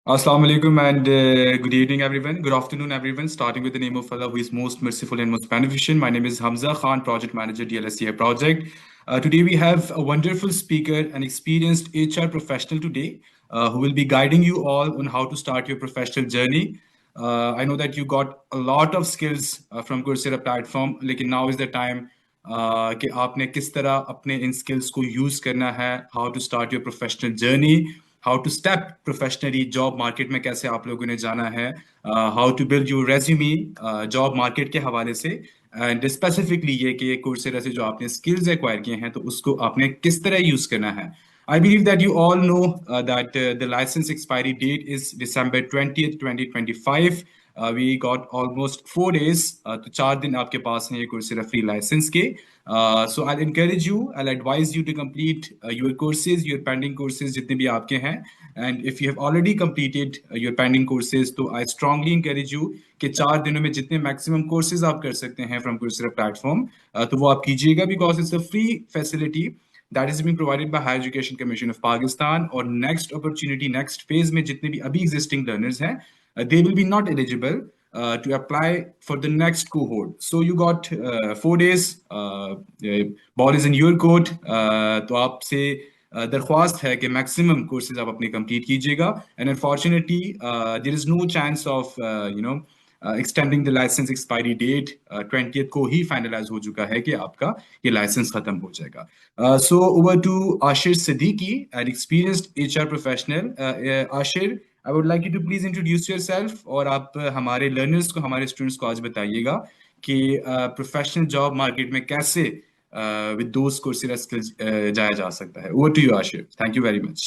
Assalamu alaikum and good evening, everyone. Good afternoon, everyone. Starting with the name of Allah who is most merciful and most beneficent. My name is Hamza Khan, Project Manager, DLSCA Project. Today we have a wonderful speaker, an experienced HR professional today, who will be guiding you all on how to start your professional journey. I know that you got a lot of skills from Coursera platform, लेकिन now is the time कि आपने किस तरह अपने इन skills को use करना है, how to start your professional journey. How to step professionally job market में कैसे आप लोगों ने जाना है, how to build your resume job market के हवाले से, एंड स्पेसिफिकली ये कि कोर्सेरा से जो आपने स्किल्स एक्वायर किए हैं तो उसको आपने किस तरह यूज करना है. I believe that you all know that the license expiry date is December 20th, 2025. We got almost 4 days. तो 4 दिन आपके पास हैं ये Coursera free license के. So I'll encourage you, I'll advise you to complete your courses, your pending courses जितने भी आपके हैं. And if you have already completed your pending courses, तो I strongly encourage you कि 4 दिनों में जितने maximum courses आप कर सकते हैं from Coursera platform, तो वो आप कीजिएगा because it's a free facility that is being provided by Higher Education Commission of Pakistan. और next opportunity, next phase में जितने भी अभी existing learners हैं, they will be not eligible to apply for the next cohort. So you got 4 days. Ball is in your court. तो आपसे दरख्वास्त है कि मैक्सिमम कोर्सेज आप अपने कंप्लीट कीजिएगा. And unfortunately there is no chance of extending the license expiry date. 20th को ही finalise हो चुका है कि आपका ये लाइसेंस खत्म हो जाएगा. So over to Ashir Siddiqui, an experienced HR professional. Ashir, I would like you to please introduce yourself और आप हमारे लर्नर्स को, हमारे स्टूडेंट्स को आज बताइएगा कि प्रोफेशनल जॉब मार्केट में कैसे with those Coursera skills जाया जा सकता है. Over to you, Ashif. Thank you very much.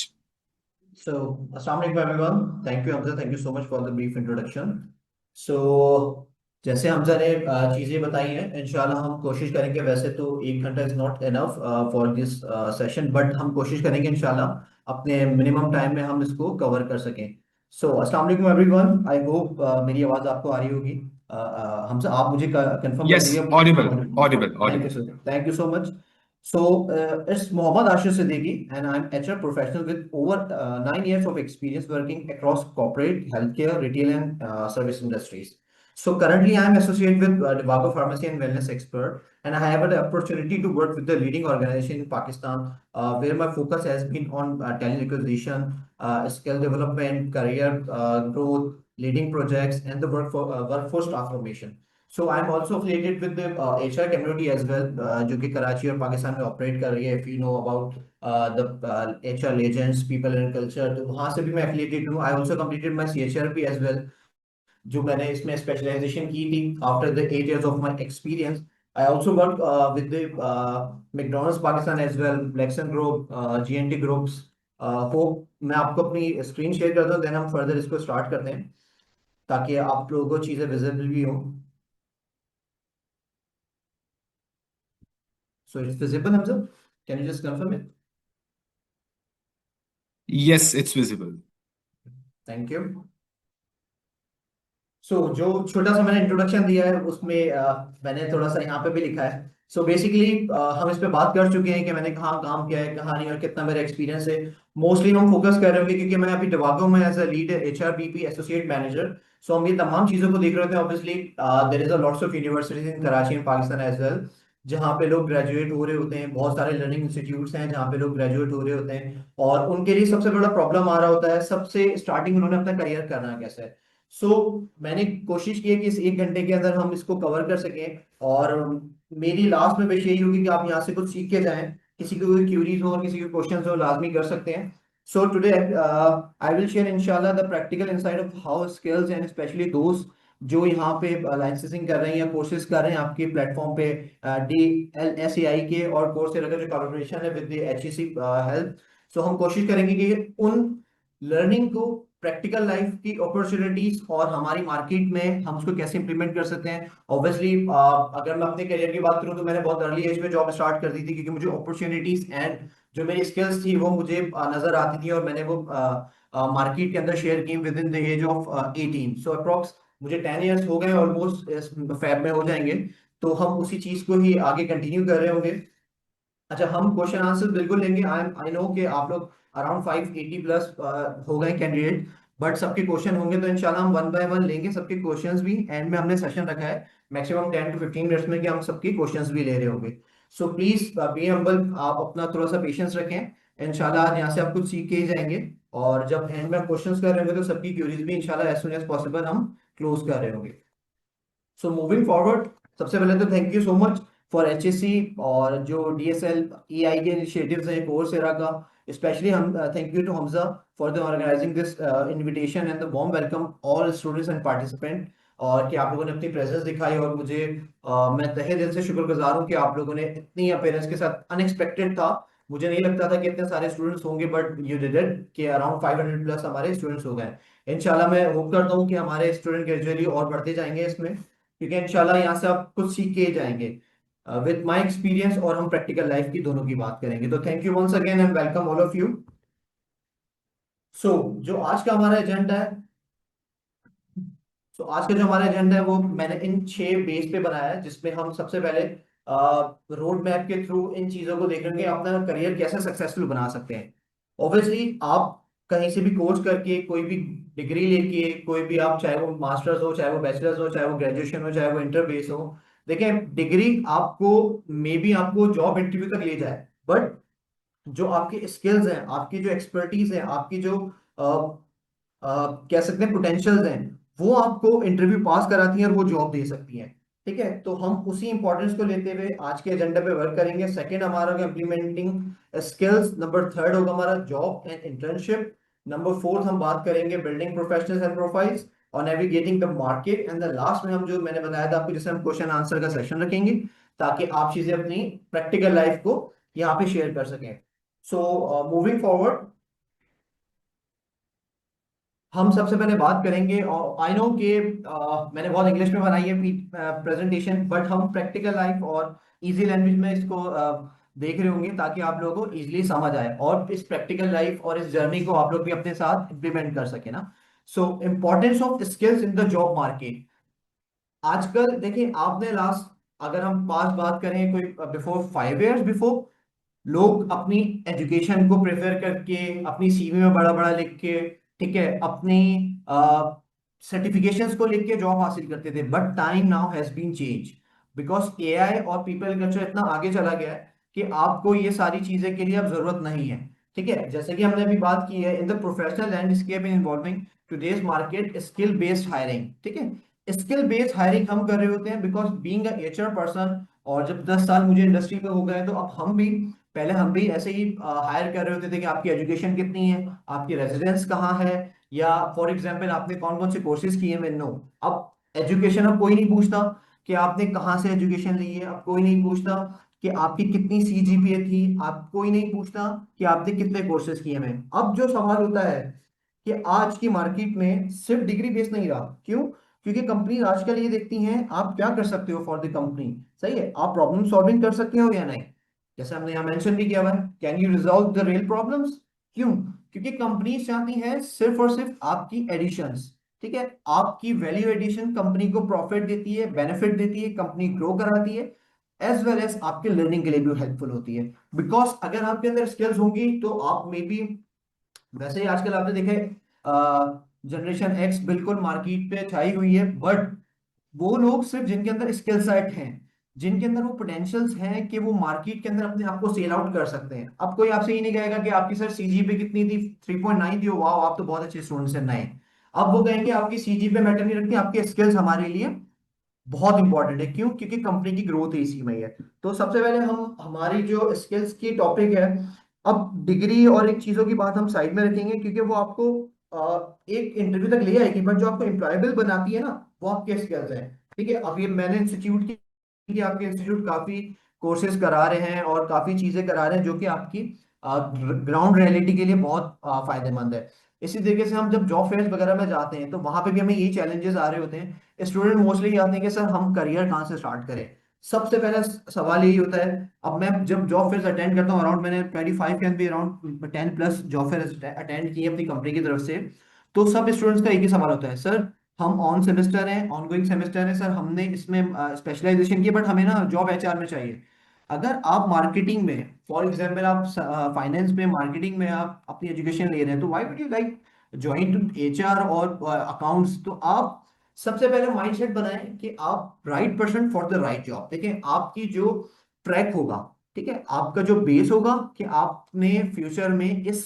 So, Assalamu alaikum everyone. Thank you, Hamza. Thank you so much for the brief introduction. So, जैसे हमजा ने चीज़ें बताई हैं, इंशाल्लाह हम कोशिश करेंगे. वैसे तो 1 घंटा is not enough for this session, but हम कोशिश करेंगे इंशाल्लाह अपने मिनिमम टाइम में हम इसको कवर कर सकें. सो अस्सलाम वालेकुम एवरीवन. आई होप मेरी आवाज़ आपको आ रही होगी. हमजा, आप मुझे कंफर्म कर Yes, दीजिए. audible, audible, thank you audible. Sir. Thank you so much. So, it's Mohammad Ashir Siddiqui, and I'm HR professional with over 9 years of experience working across corporate, healthcare, retail, and service industries. So, currently, I'm associate with Divago Pharmacy and Wellness Expert, and I have the opportunity to work with the leading organization in Pakistan, where my focus has been on talent acquisition, skill development, career growth, leading projects, and the workforce transformation. So I'm also affiliated with the HR community as well, जो कि कराची और पाकिस्तान में operate कर रही है. If you know about the HR legends, people and culture, तो वहाँ से भी मैं affiliated हूँ. I also completed my CHRP as well, जो मैंने इसमें स्पेशलाइजेशन की थी. After the 8 years of my experience, I also worked with the McDonald's Pakistan as well, Lexan Group, GNT Groups. Hope मैं आपको अपनी स्क्रीन शेयर करता हूँ, देन हम फर्दर इसको स्टार्ट करते हैं ताकि आप लोगों को चीज़ें विजिबल भी हों. So it's visible, Hamza? Can you just confirm it? Yes, it's visible. Thank you. So जो छोटा सा मैंने इंट्रोडक्शन दिया है उसमें मैंने थोड़ा सा यहाँ पे भी लिखा है. सो बेसिकली हम इस पे बात कर चुके हैं कि मैंने कहाँ काम किया है, कहाँ नहीं, और कितना मेरा एक्सपीरियंस है. मोस्टली हम फोकस कर रहे होंगे क्योंकि मैं अभी डिवागो में as a lead HRBP associate manager. So हम ये तमाम चीजों को देख रहे होते हैं. Obviously there is a lots of universities in Karachi and Pakistan as well, जहाँ पे लोग ग्रेजुएट हो रहे होते हैं. बहुत सारे लर्निंग इंस्टीट्यूट्स हैं जहाँ पे लोग ग्रेजुएट हो रहे होते हैं, और उनके लिए सबसे बड़ा प्रॉब्लम आ रहा होता है सबसे स्टार्टिंग उन्होंने अपना करियर करना कैसे है. मैंने कोशिश की है कि इस 1 घंटे के अंदर हम इसको कवर कर सकें, और मेरी लास्ट में विश यही होगी कि आप यहाँ से कुछ सीख के जाएं. किसी को कोई क्यूरीज हो और किसी को क्वेश्चन हो, लाजमी कर सकते हैं. So today I will share इंशाल्लाह the practical inside of how skills and specially दोस्त जो यहाँ पे लाइसेंसिंग कर रहे हैं या कोर्सेज कर रहे हैं आपके प्लेटफॉर्म पे, DLSAI के और कोर्सेरा का जो कोलैबोरेशन है विद HEC हेल्प. सो हम कोशिश करेंगे कि उन लर्निंग को प्रैक्टिकल लाइफ की अपॉर्चुनिटीज और हमारी मार्केट में हम उसको कैसे इंप्लीमेंट कर सकते हैं. ऑब्वियसली अगर मैं अपने करियर की बात करूं तो मैंने बहुत अर्ली एज में जॉब स्टार्ट कर दी थी क्योंकि मुझे अपॉर्चुनिटीज एंड जो मेरी स्किल्स थी वो मुझे नजर आती थी, और मैंने वो मार्केट के अंदर शेयर की with in the age of 18. So approx मुझे 10 years हो गए, ऑलमोस्ट फैब में हो जाएंगे. तो हम उसी चीज को ही आगे कंटिन्यू कर रहे होंगे. अच्छा, हम क्वेश्चन आंसर बिल्कुल लेंगे. आई नो कि आप लोग अराउंड 580 प्लस हो गए कैंडिडेट. बट सबके क्वेश्चन होंगे तो इंशाल्लाह हम वन बाय वन लेंगे सबके क्वेश्चंस भी। एंड में हमने सेशन रखा है मैक्सिमम 10 to 15 मिनट्स में कि हम सबके क्वेश्चंस भी ले रहे होंगे। सो प्लीज बी हम्बल, आप अपना थोड़ा सा पेशेंस रखें। इंशाल्लाह आज यहाँ से आप कुछ सीख के ही जाएंगे। और जब एंड में क्वेश्चंस कर रहे होंगे तो सबकी क्यूरीज भी इंशाल्लाह एज सुन एज पॉसिबल हम क्लोज कर रहे होंगे। सो मूविंग फॉरवर्ड, सबसे पहले तो thank you so much for HSC और जो डीएसएल ईआई के इनिशिएटिव्स हैं कोर्सेरा का। स्पेशली हम thank you to Hamza for the organizing this invitation and the warm welcome all students and participant. और कि आप लोगों ने अपनी प्रेजेंस दिखाई और मुझे मैं तहे दिल से शुक्रगुजार हूँ कि आप लोगों ने इतनी अपेयरेंस के साथ, अनएक्सपेक्टेड था। मुझे नहीं लगता था कि इतने सारे स्टूडेंट्स होंगे, बट यू डिड इट कि अराउंड 500 प्लस हमारे स्टूडेंट्स हो गए। इंशाल्लाह मैं होप करता हूँ कि हमारे स्टूडेंट ग्रेजुअली और बढ़ते जाएंगे इसमें, क्योंकि इंशाल्लाह यहाँ से आप कुछ सीख के ही जाएंगे। विद माय एक्सपीरियंस और हम प्रैक्टिकल लाइफ की दोनों की बात करेंगे। तो thank you once again and welcome all of you. So जो आज का हमारा एजेंडा है, आज का जो हमारा एजेंडा है वो मैंने इन 6 बेस पे बनाया है, जिसमें हम सबसे पहले रोड मैप के थ्रू इन चीजों को देखेंगे अपना करियर कैसे सक्सेसफुल बना सकते हैं। ऑब्वियसली आप कहीं से भी कोर्स करके कोई भी डिग्री लेके कोई भी, आप चाहे वो मास्टर्स हो, चाहे वो बैचलर्स हो, चाहे वो ग्रेजुएशन हो, चाहे वो इंटर बेस हो, देखें डिग्री आपको मे बी आपको जॉब इंटरव्यू तक ले जाए, बट जो आपकी स्किल्स हैं, आपकी जो एक्सपर्टीज है, आपकी जो कह सकते हैं पोटेंशियल्स हैं, वो आपको इंटरव्यू पास कराती हैं और वो जॉब दे सकती हैं। ठीक है, तो हम उसी इंपॉर्टेंस को लेते हुए आज के एजेंडा पे वर्क करेंगे। सेकंड हमारा होगा इम्प्लीमेंटिंग स्किल्स, नंबर थर्ड होगा हमारा job and internship, number fourth हम बात करेंगे बिल्डिंग प्रोफेशनल्स एंड प्रोफाइल्स और navigating the market, and the last में हम जो मैंने बताया था आपको, जैसे हम क्वेश्चन आंसर का सेशन रखेंगे ताकि आप चीजें अपनी प्रैक्टिकल लाइफ को यहाँ पे शेयर कर सकें। सो मूविंग फॉरवर्ड, हम सबसे पहले बात करेंगे, और आई नो कि मैंने बहुत इंग्लिश में बनाई है प्रेजेंटेशन, बट हम प्रैक्टिकल लाइफ और इजी लैंग्वेज में इसको देख रहे होंगे ताकि आप लोगों को इजीली समझ आए और इस प्रैक्टिकल लाइफ और इस जर्नी को आप लोग भी अपने साथ इम्प्लीमेंट कर सके ना। So importance of skills in the job market. आजकल देखिए, आपने लास्ट, अगर हम पास्ट बात करें कोई बिफोर 5 years बिफोर, लोग अपनी एजुकेशन को प्रेफर करके अपनी सीवी में बड़ा बड़ा लिख के, ठीक है, अपनी सर्टिफिकेशंस को लिख के जॉब हासिल करते थे। But time now has been change because AI और पीपल कल्चर इतना आगे चला गया है कि आपको ये सारी चीजें के लिए अब जरूरत नहीं है। ठीक है, जैसे कि हमने अभी बात की है in the professional landscape in involving today's market skill based hiring. ठीक है, स्किल बेस्ड हायरिंग हम कर रहे होते हैं because being a HR person, और जब 10 साल मुझे इंडस्ट्री में हो गए तो अब हम भी, पहले हम भी ऐसे ही हायर कर रहे होते थे कि आपकी एजुकेशन कितनी है, आपकी रेजिडेंस कहाँ है, या फॉर एग्जांपल आपने कौन कौन से कोर्सेज किए हैं। नो, अब एजुकेशन अब कोई नहीं पूछता कि आपने कहाँ से एजुकेशन ली है, अब कोई नहीं पूछता कि आपकी कितनी सीजीपीए थी, आप कोई नहीं पूछता कि आपने कितने कोर्सेज किए हैं। अब जो सवाल होता है कि आज की मार्केट में सिर्फ डिग्री बेस नहीं रहा। क्यों? क्योंकि कंपनी आजकल ये देखती हैं आप क्या कर सकते हो फॉर द कंपनी। सही है, आप प्रॉब्लम सॉल्विंग कर सकते हो या नहीं। जैसे हमने यहाँ मेंशन भी किया हुआ है, can you resolve the real problems. क्यों? क्योंकि कंपनी चाहती है सिर्फ और सिर्फ आपकी एडिशंस। ठीक है, आपकी वैल्यू एडिशन कंपनी को प्रॉफिट देती है, बेनिफिट देती है, कंपनी ग्रो कराती है, एज वेल एज आपके लर्निंग के लिए भी हेल्पफुल होती है। बिकॉज अगर आपके अंदर स्किल्स होंगी तो आप मे बी, वैसे ही आजकल आपने देखे जनरेशन एक्स बिल्कुल मार्केट पे छाई हुई है, बट वो लोग सिर्फ जिनके अंदर स्किल सेट हैं, जिनके अंदर वो पोटेंशियल्स हैं कि वो मार्केट के अंदर अपने आप को सेल आउट कर सकते हैं। अब कोई आपसे ये नहीं कहेगा कि आपकी सर सीजीपीए कितनी थी, 3.9 थी, वाह आप तो बहुत अच्छे स्टूडेंट्स हैं, नहीं। अब वो कहेंगे आपकी सीजीपीए मैटर नहीं रखती, आपके स्किल्स हमारे लिए बहुत इंपॉर्टेंट है। क्यों? क्योंकि कंपनी की ग्रोथ इसी में ही है। तो सबसे पहले हम हमारी जो स्किल्स की टॉपिक है, अब डिग्री और इन चीजों की बात हम साइड में रखेंगे क्योंकि वो आपको एक इंटरव्यू तक ले आएगी, बट जो आपको एम्प्लॉयबल बनाती है ना, वो आपके स्किल्स हैं। ठीक है, अब ये मैंने इंस्टीट्यूट की, आपके इंस्टीट्यूट काफी कोर्सेज करा रहे हैं और काफी चीजें करा रहे हैं जो कि आपकी ग्राउंड रियलिटी के लिए बहुत फायदेमंद है। इसी तरीके से हम जब जॉब फेयर वगैरह में जाते हैं तो वहां पे भी हमें यही चैलेंजेस आ रहे होते हैं। स्टूडेंट मोस्टली आते हैं कि सर हम करियर कहाँ से स्टार्ट करें। सबसे पहला सवाल यही होता है। अब मैं जब जॉब फेयर अटेंड करता हूँ, अराउंड मैंने 25 के भी around 10 plus job fair attend किए अपनी कंपनी की तरफ से, तो सब स्टूडेंट्स का एक ही सवाल होता है, सर हम ऑन सेमेस्टर हैं, ऑन गोइंग सेमेस्टर है सर, हमने इसमें स्पेशलाइजेशन की, बट हमें ना जॉब एचआर में चाहिए। अगर आप मार्केटिंग में, फॉर एग्जांपल आप फाइनेंस में, मार्केटिंग में आप अपनी एजुकेशन ले रहे हैं, तो why would you like join HR और अकाउंट्स, तो आप सबसे पहले माइंडसेट बनाएं कि आप right person for the right job. देखिए आपकी जो ट्रैक होगा, ठीक है, आपका जो बेस होगा कि आपने फ्यूचर में इस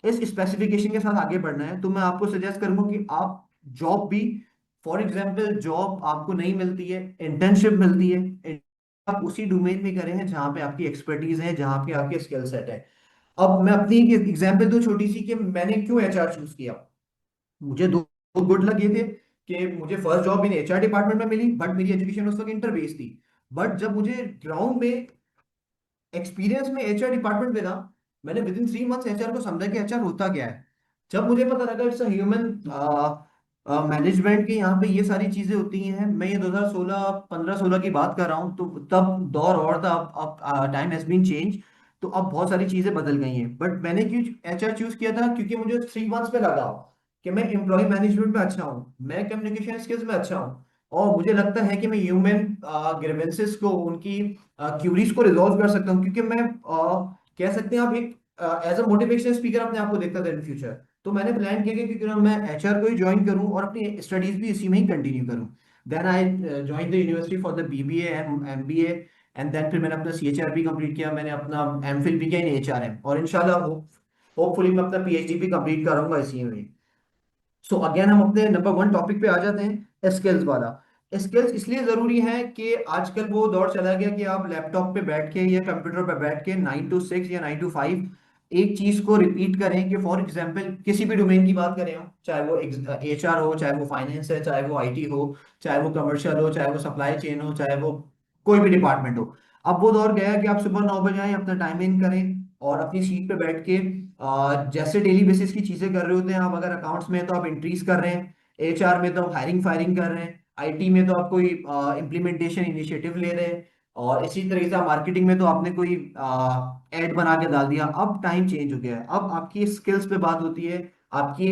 स्पेसिफिकेशन के साथ आगे बढ़ना है, तो मैं आपको सजेस्ट करूंगा कि आप जॉब भी, फॉर एग्जांपल जॉब आपको नहीं मिलती है, इंटर्नशिप मिलती है, आप उसी डोमेन में करें हैं जहां पे आपकी एक्सपर्टीज है, जहां पे आपके स्किल सेट है। अब मैं अपनी एक एग्जांपल दूं छोटी सी कि मैंने क्यों एचआर चूज किया। मुझे दो गुड लग ये थे कि मुझे first job in HR department में मिली, बट मेरी एजुकेशन उस वक्त इंटर बेस्ड थी। बट जब मुझे ग्राउंड में एक्सपीरियंस में एचआर डिपार्टमेंट मिला, मैंने विद इन 3 मंथ्स एचआर को समझा कि एचआर होता क्या है। जब मुझे पता लगा इट्स ह्यूमन मैनेजमेंट के यहाँ पे ये सारी चीजें होती हैं, मैं ये 2016 15 16 की बात कर रहा हूँ, तो तब दौर और था। अब टाइम हैज बीन चेंज, तो अब बहुत सारी चीजें बदल गई हैं। बट मैंने क्यों एचआर चूज किया था, क्योंकि मुझे 3 मंथ्स में लगा कि मैं एम्प्लॉय मैनेजमेंट में अच्छा हूँ, मैं कम्युनिकेशन स्किल्स में अच्छा हूँ, और मुझे लगता है कि मैं ह्यूमन ग्रीवेंसेस को, उनकी क्यूरीज को रिजॉल्व कर सकता हूँ, क्योंकि मैं कह सकते हैं आप एक एज अ मोटिवेशनल स्पीकर अपने आप को देखता था इन फ्यूचर। तो मैंने प्लान किया कि क्योंकि मैं एचआर को ही ज्वाइन करूं और अपनी स्टडीज भी इसी में ही कंटिन्यू करूं। Then I join the university for the BBA and MBA, and then फिर मैंने अपना सीएचआरपी कंप्लीट किया, मैंने अपना एमफिल भी किया इन एचआरएम, और इंशाल्लाह होपफुली मैं अपना पीएचडी भी कंप्लीट करूंगा इसी में। सो अगेन हम अपने नंबर 1 टॉपिक पे आ जाते हैं, स्किल्स वाला। स्किल्स इसलिए जरूरी है कि आजकल वो दौर चला गया कि आप लैपटॉप पे बैठ के या कंप्यूटर पे बैठ के 9 to 6 या 9 to 5 एक चीज को रिपीट करें। कि फॉर एग्जांपल किसी भी डोमेन की बात करें हम, चाहे वो एचआर हो, चाहे वो फाइनेंस है, चाहे वो आईटी हो, चाहे वो कमर्शियल हो, चाहे वो सप्लाई चेन हो, चाहे वो कोई भी डिपार्टमेंट हो। अब वो दौर गया कि आप सुबह 9 बजे आए, अपना टाइम इन करें और अपनी सीट पे बैठ के जैसे डेली बेसिस की चीजें कर रहे होते हैं। आप अगर अकाउंट्स में हैं, तो आप एंट्रीज कर रहे हैं, एचआर में तो आप हायरिंग फायरिंग कर रहे हैं, आईटी में तो आप कोई इम्प्लीमेंटेशन इनिशिएटिव ले रहे हैं, और इसी तरीके से मार्केटिंग में तो आपने कोई एड बना के डाल दिया। अब टाइम चेंज हो गया है, अब आपकी स्किल्स पे बात होती है, आपकी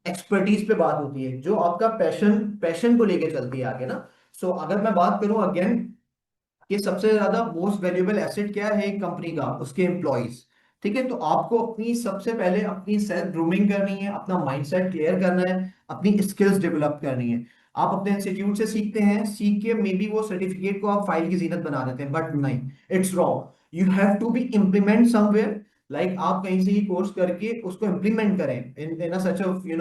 एक्सपर्टीज पे बात होती है, जो आपका पैशन पैशन को लेके चलती है आगे ना। सो अगर मैं बात करूं अगेन कि सबसे ज्यादा मोस्ट वैल्यूएबल एसेट क्या है एक कंपनी का, उसके एम्प्लॉइज। ठीक है, तो आपको अपनी सबसे पहले अपनी सेल्फ ग्रूमिंग करनी है, अपना माइंडसेट क्लियर करना है, अपनी स्किल्स डेवलप करनी है। आप अपने इंस्टीट्यूट से सीखते हैं, सीख के मे बी वो सर्टिफिकेट को आप फाइल की जीनत बना देते हैं, बट नहीं, it's wrong. You have to be implement somewhere. Like आप कहीं से ही कोर्स करके उसको इम्प्लीमेंट करें इन सच ऑफ कि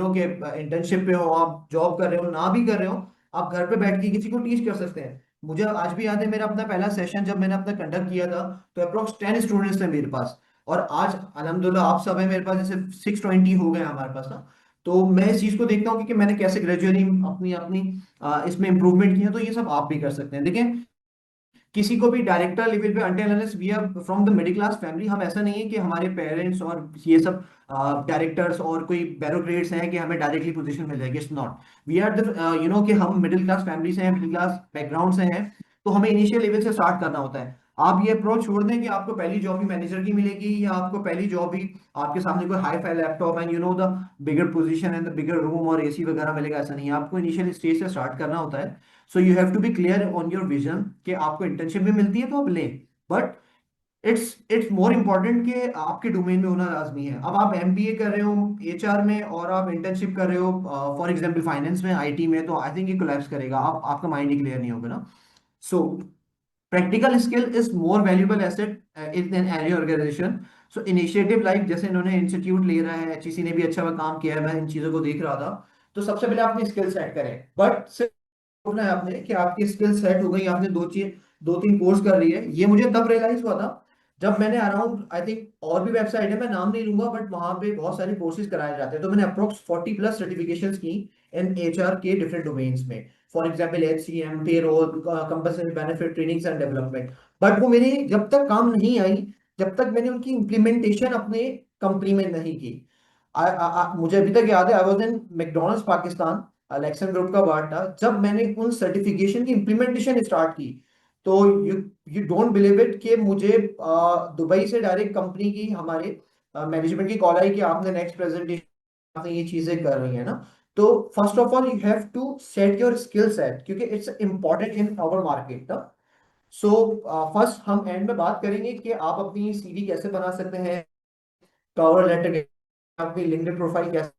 इंटर्नशिप पे हो, आप जॉब कर रहे हो, ना भी कर रहे हो, आप घर पे बैठ के किसी को टीच कर सकते हैं। मुझे आज भी याद है मेरा अपना पहला सेशन जब मैंने अपना कंडक्ट किया था, तो अप्रोक्स 10 स्टूडेंट्स थे मेरे पास, और आज अल्हम्दुलिल्लाह आप सब है मेरे पास, जैसे 620 हो गए हमारे पास ना। तो मैं इस चीज को देखता हूँ कि मैंने कैसे ग्रेजुअली अपनी अपनी इसमें इंप्रूवमेंट किया, तो ये सब आप भी कर सकते हैं। देखिए किसी को भी डायरेक्टर लेवल पे, until unless we are from the middle class family, हम ऐसा नहीं है कि हमारे पेरेंट्स और ये सब डायरेक्टर्स और कोई बैरोक्रेट्स हैं कि हमें डायरेक्टली पोजीशन मिल जाएगी। It's not, we are the कि हम मिडिल क्लास फैमिली से हैं, मिडिल क्लास बैकग्राउंड से हैं, तो हमें इनिशियल लेवल से स्टार्ट करना होता है। आप ये अप्रोच छोड़ दें कि आपको पहली जॉब भी मैनेजर की मिलेगी, या आपको पहली जॉब भी आपके सामने कोई hi fi laptop and the bigger position and the bigger room और एसी वगैरह मिलेगा, ऐसा नहीं है। आपको इनिशियल स्टेज से स्टार्ट करना होता है। So you have to be clear on your vision कि आपको इंटर्नशिप भी मिलती है तो आप लें, बट इट्स मोर इंपॉर्टेंट कि आपके डोमेन में होना लाजमी है। अब आप एमबीए कर रहे हो एचआर में और आप इंटर्नशिप कर रहे हो फॉर एग्जांपल फाइनेंस में, आईटी में, तो आई थिंक ये कोलैप्स करेगा, आप आपका माइंड ही क्लियर नहीं होगा ना। So practical skill is more valuable asset in an any organization. So initiative like जैसे इन्होंने इंस्टीट्यूट ले रहा है, एचईसी ने भी अच्छा काम किया है, मैं इन चीजों को देख रहा था। तो सबसे पहले अपनी स्किल सेट करें, बट देखना है आपने कि आपकी स्किल सेट हो गई, आपने 2 3 कोर्स कर रही है। ये मुझे तब रियलाइज हुआ था जब मैंने अराउंड आई थिंक और भी वेबसाइट है, मैं नाम नहीं लूंगा, बट वहां पे बहुत सारे कोर्सेज कराए जाते हैं। तो मैंने अप्रोक्स 40+ सर्टिफिकेशंस की इन एचआर के डिफरेंट डोमेन्स में, for example HCM, payroll, compulsory benefit, trainings and development. But वो मेरी जब तक काम नहीं आई, जब तक मैंने उनकी इंप्लीमेंटेशन अपने कंपनी में नहीं की। मुझे अभी तक याद है, I was in McDonald's Pakistan, Lakson group का पार्ट था, जब मैंने उन सर्टिफिकेशन की इंप्लीमेंटेशन स्टार्ट की। तो you you don't believe it कि मुझे दुबई से डायरेक्ट कंपनी की, हमारे मैनेजमेंट की कॉल आई कि आपने नेक्स्ट प्रेजेंटेशन, आपने ये चीजें कर रही है ना। तो first of all you have to set your skill set, क्योंकि it's important in our market ना। सो फर्स्ट हम एंड में बात करेंगे कि आप अपनी सीवी कैसे बना सकते हैं, कवर लेटर अपनी लिंक्डइन प्रोफाइल कैसे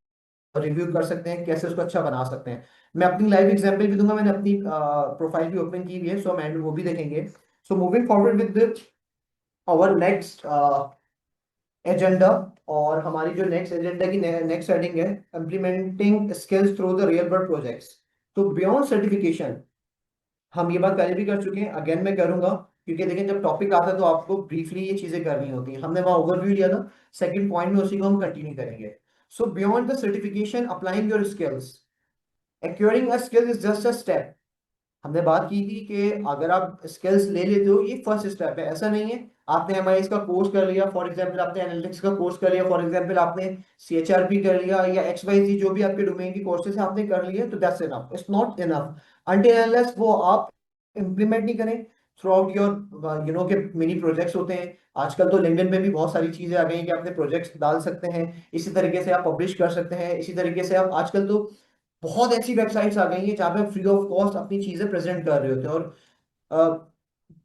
रिव्यू कर सकते हैं, कैसे उसको अच्छा बना सकते हैं। मैं अपनी लाइव एग्जांपल भी दूंगा, मैंने अपनी प्रोफाइल भी ओपन की हुई है, सो हम एंड में वो भी देखेंगे। So moving forward with our next agenda, और हमारी जो नेक्स्ट एजेंडा की नेक्स्ट हेडिंग है implementing skills through the real world projects. तो बियॉन्ड सर्टिफिकेशन, हम ये बात पहले भी कर चुके हैं, अगेन मैं करूंगा, क्योंकि देखिए जब टॉपिक आता है तो आपको ब्रीफली ये चीजें करनी होती हैं। हमने वहां ओवरव्यू लिया था, सेकंड पॉइंट में उसी को हम कंटिन्यू करेंगे। सो beyond the certification applying your skills, acquiring a skill is just a step. हमने बात की थी कि अगर आप स्किल्स ले लेते हो ये फर्स्ट स्टेप है, ऐसा नहीं है आपने एमआईएस का कोर्स कर लिया, फॉर एग्जांपल आपने एनालिटिक्स का कोर्स कर लिया, फॉर एग्जांपल आपने सीएचआरपी कर लिया, या एक्स वाई जी जो भी आपके डोमेन की कोर्सेज है आपने कर लिए, तो that's enough, it's not enough until unless वो आप इंप्लीमेंट नहीं करें थ्रू आउट योर के मिनी प्रोजेक्ट्स होते हैं। आजकल तो लिंक्डइन पे भी बहुत सारी चीजें आ गई हैं कि अपने प्रोजेक्ट्स डाल सकते हैं, इसी तरीके से आप पब्लिश कर सकते हैं, इसी तरीके से आप आजकल तो बहुत ऐसी वेबसाइट्स आ गई हैं जहाँ पे आप फ्री ऑफ कॉस्ट अपनी चीजें प्रेजेंट कर रहे होते हैं। और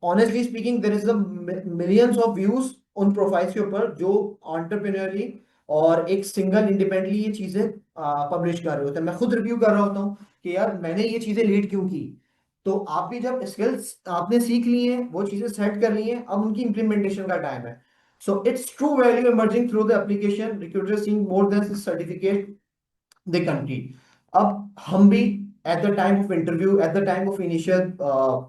honestly speaking there is a millions of views उन प्रोफाइल्स के ऊपर जो एंटरप्रेन्योरली और एक सिंगल इंडिपेंडेंटली ये चीजें पब्लिश कर रहे होते हैं। मैं खुद रिव्यू कर रहा होता हूँ कि यार मैंने ये चीजें लीड क्यों की। तो आप भी जब स्किल्स आपने सीख ली हैं, वो चीजें सेट कर ली हैं, अब उनकी इंप्लीमेंटेशन का टाइम है। So it's true value emerging through the application, recruiter seeing more than certificate the country. अब हम भी at the time of interview, at the time of initial